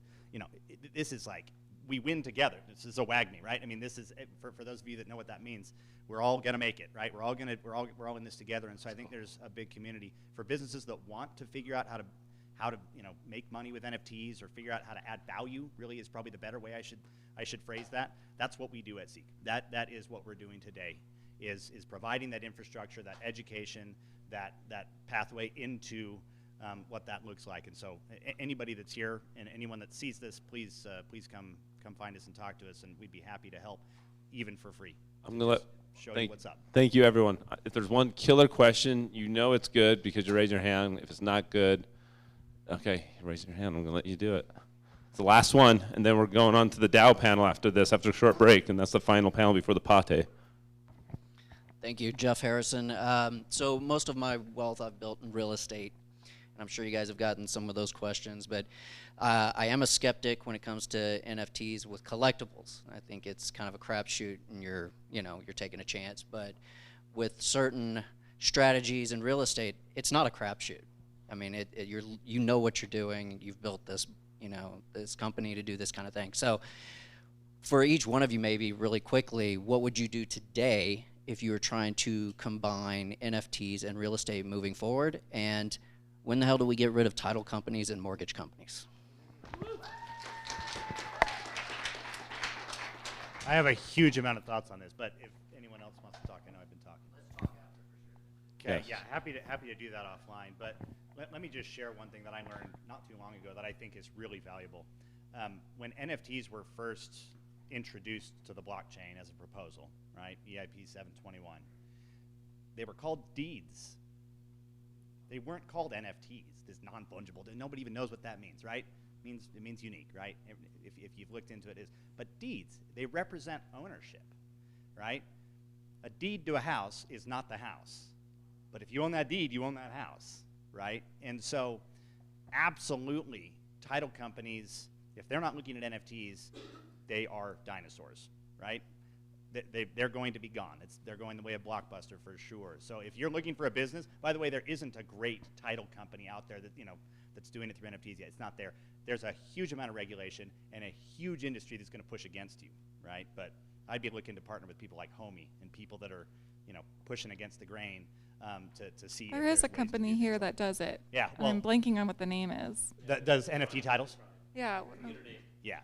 this is like, we win together. This is a WAGMI, right? I mean, this is for those of you that know what that means. We're all gonna make it, right? We're all in this together, and so I think there's a big community for businesses that want to figure out how to make money with NFTs or figure out how to add value, really is probably the better way I should phrase that. That's what we do at Seek. That is what we're doing today, is providing that infrastructure, that education, that pathway into what that looks like. And so anybody that's here and anyone that sees this, please come find us and talk to us, and we'd be happy to help, even for free. I'm gonna show you what's up. Thank you, everyone. If there's one killer question, you know it's good because you're raising your hand. If it's not good, okay, you're raising your hand. I'm gonna let you do it. It's the last one, and then we're going on to the Dow panel after this, after a short break, and that's the final panel before the pate. Thank you, Jeff Harrison. So most of my wealth I've built in real estate, and I'm sure you guys have gotten some of those questions, but I am a skeptic when it comes to NFTs with collectibles. I think it's kind of a crapshoot, and you're taking a chance. But with certain strategies in real estate, it's not a crapshoot. I mean, you know what you're doing. You've built this, this company to do this kind of thing. So for each one of you, maybe really quickly, what would you do today if you were trying to combine NFTs and real estate moving forward? And when the hell do we get rid of title companies and mortgage companies? I have a huge amount of thoughts on this, but if anyone else wants to talk, I know I've been talking. Let's talk after for sure. Okay, yes. Yeah, happy to do that offline. But let me just share one thing that I learned not too long ago that I think is really valuable. When NFTs were first introduced to the blockchain as a proposal, right, EIP 721, they were called deeds. They weren't called NFTs, this non-fungible. Nobody even knows what that means, right? It means unique, right? If you've looked into it, but deeds, they represent ownership, right? A deed to a house is not the house, but if you own that deed, you own that house, right? And so, absolutely, title companies, if they're not looking at NFTs, they are dinosaurs, right? They're going to be gone. They're going the way of Blockbuster for sure. So if you're looking for a business, by the way, there isn't a great title company out there that that's doing it through NFTs yet. It's not there. There's a huge amount of regulation and a huge industry that's going to push against you, right? But I'd be looking to partner with people like Homey and people that are, pushing against the grain to see. There is a company here that does it. Yeah, well, I'm blanking on what the name is. That does NFT titles? Yeah. Yeah.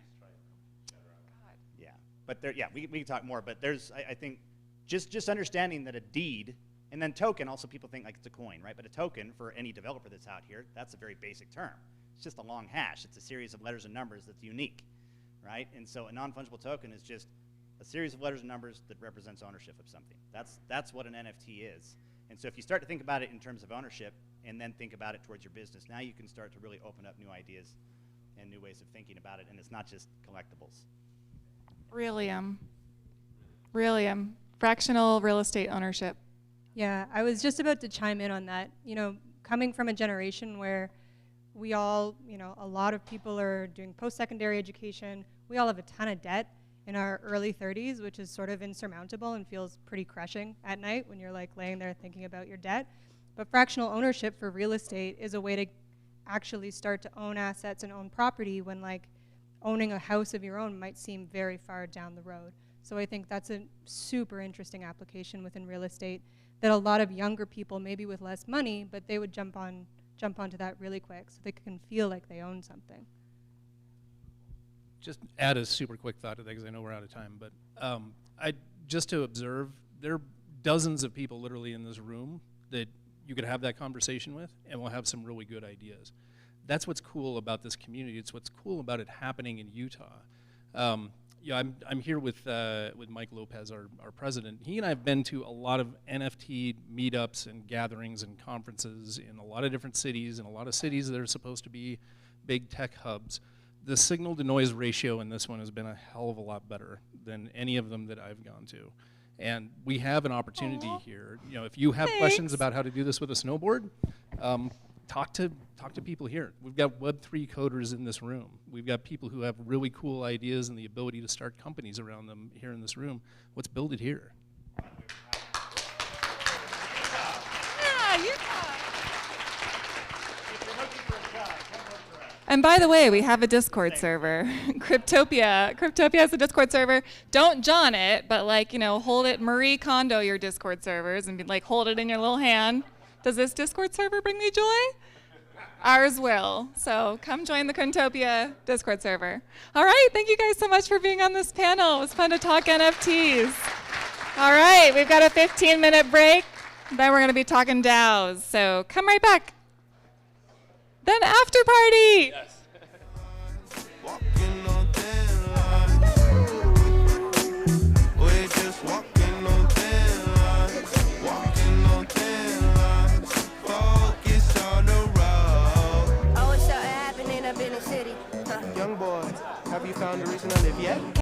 But we can talk more. But there's, I think, just understanding that a deed, and then token, also people think like it's a coin, right? But a token, for any developer that's out here, that's a very basic term. It's just a long hash. It's a series of letters and numbers that's unique, right? And so a non-fungible token is just a series of letters and numbers that represents ownership of something. That's what an NFT is. And so if you start to think about it in terms of ownership, and then think about it towards your business, now you can start to really open up new ideas and new ways of thinking about it, and it's not just collectibles. Realium. Fractional real estate ownership. Yeah, I was just about to chime in on that. Coming from a generation where we all, a lot of people are doing post-secondary education. We all have a ton of debt in our early 30s, which is sort of insurmountable and feels pretty crushing at night when you're like laying there thinking about your debt. But fractional ownership for real estate is a way to actually start to own assets and own property when owning a house of your own might seem very far down the road. So I think that's a super interesting application within real estate that a lot of younger people, maybe with less money, but they would jump onto that really quick so they can feel like they own something. Just add a super quick thought to that because I know we're out of time, but just to observe, there are dozens of people literally in this room that you could have that conversation with, and we'll have some really good ideas. That's what's cool about this community. It's what's cool about it happening in Utah. I'm here with Mike Lopez, our president. He and I have been to a lot of NFT meetups and gatherings and conferences in a lot of different cities, and a lot of cities that are supposed to be big tech hubs. The signal to noise ratio in this one has been a hell of a lot better than any of them that I've gone to. And we have an opportunity here. If you have questions about how to do this with a snowboard, talk to people here. We've got Web3 coders in this room. We've got people who have really cool ideas and the ability to start companies around them here in this room. Let's build it here. Yeah, Utah. And by the way, we have a Discord server. Cryptopia has a Discord server. Don't John it, but hold it, Marie Kondo your Discord servers and hold it in your little hand. Does this Discord server bring me joy? Ours will. So come join the Cryptopia Discord server. All right, thank you guys so much for being on this panel. It was fun to talk NFTs. All right, we've got a 15-minute break. Then we're going to be talking DAOs. So come right back. Then after party. Yes. Young boy, have you found a reason to live yet?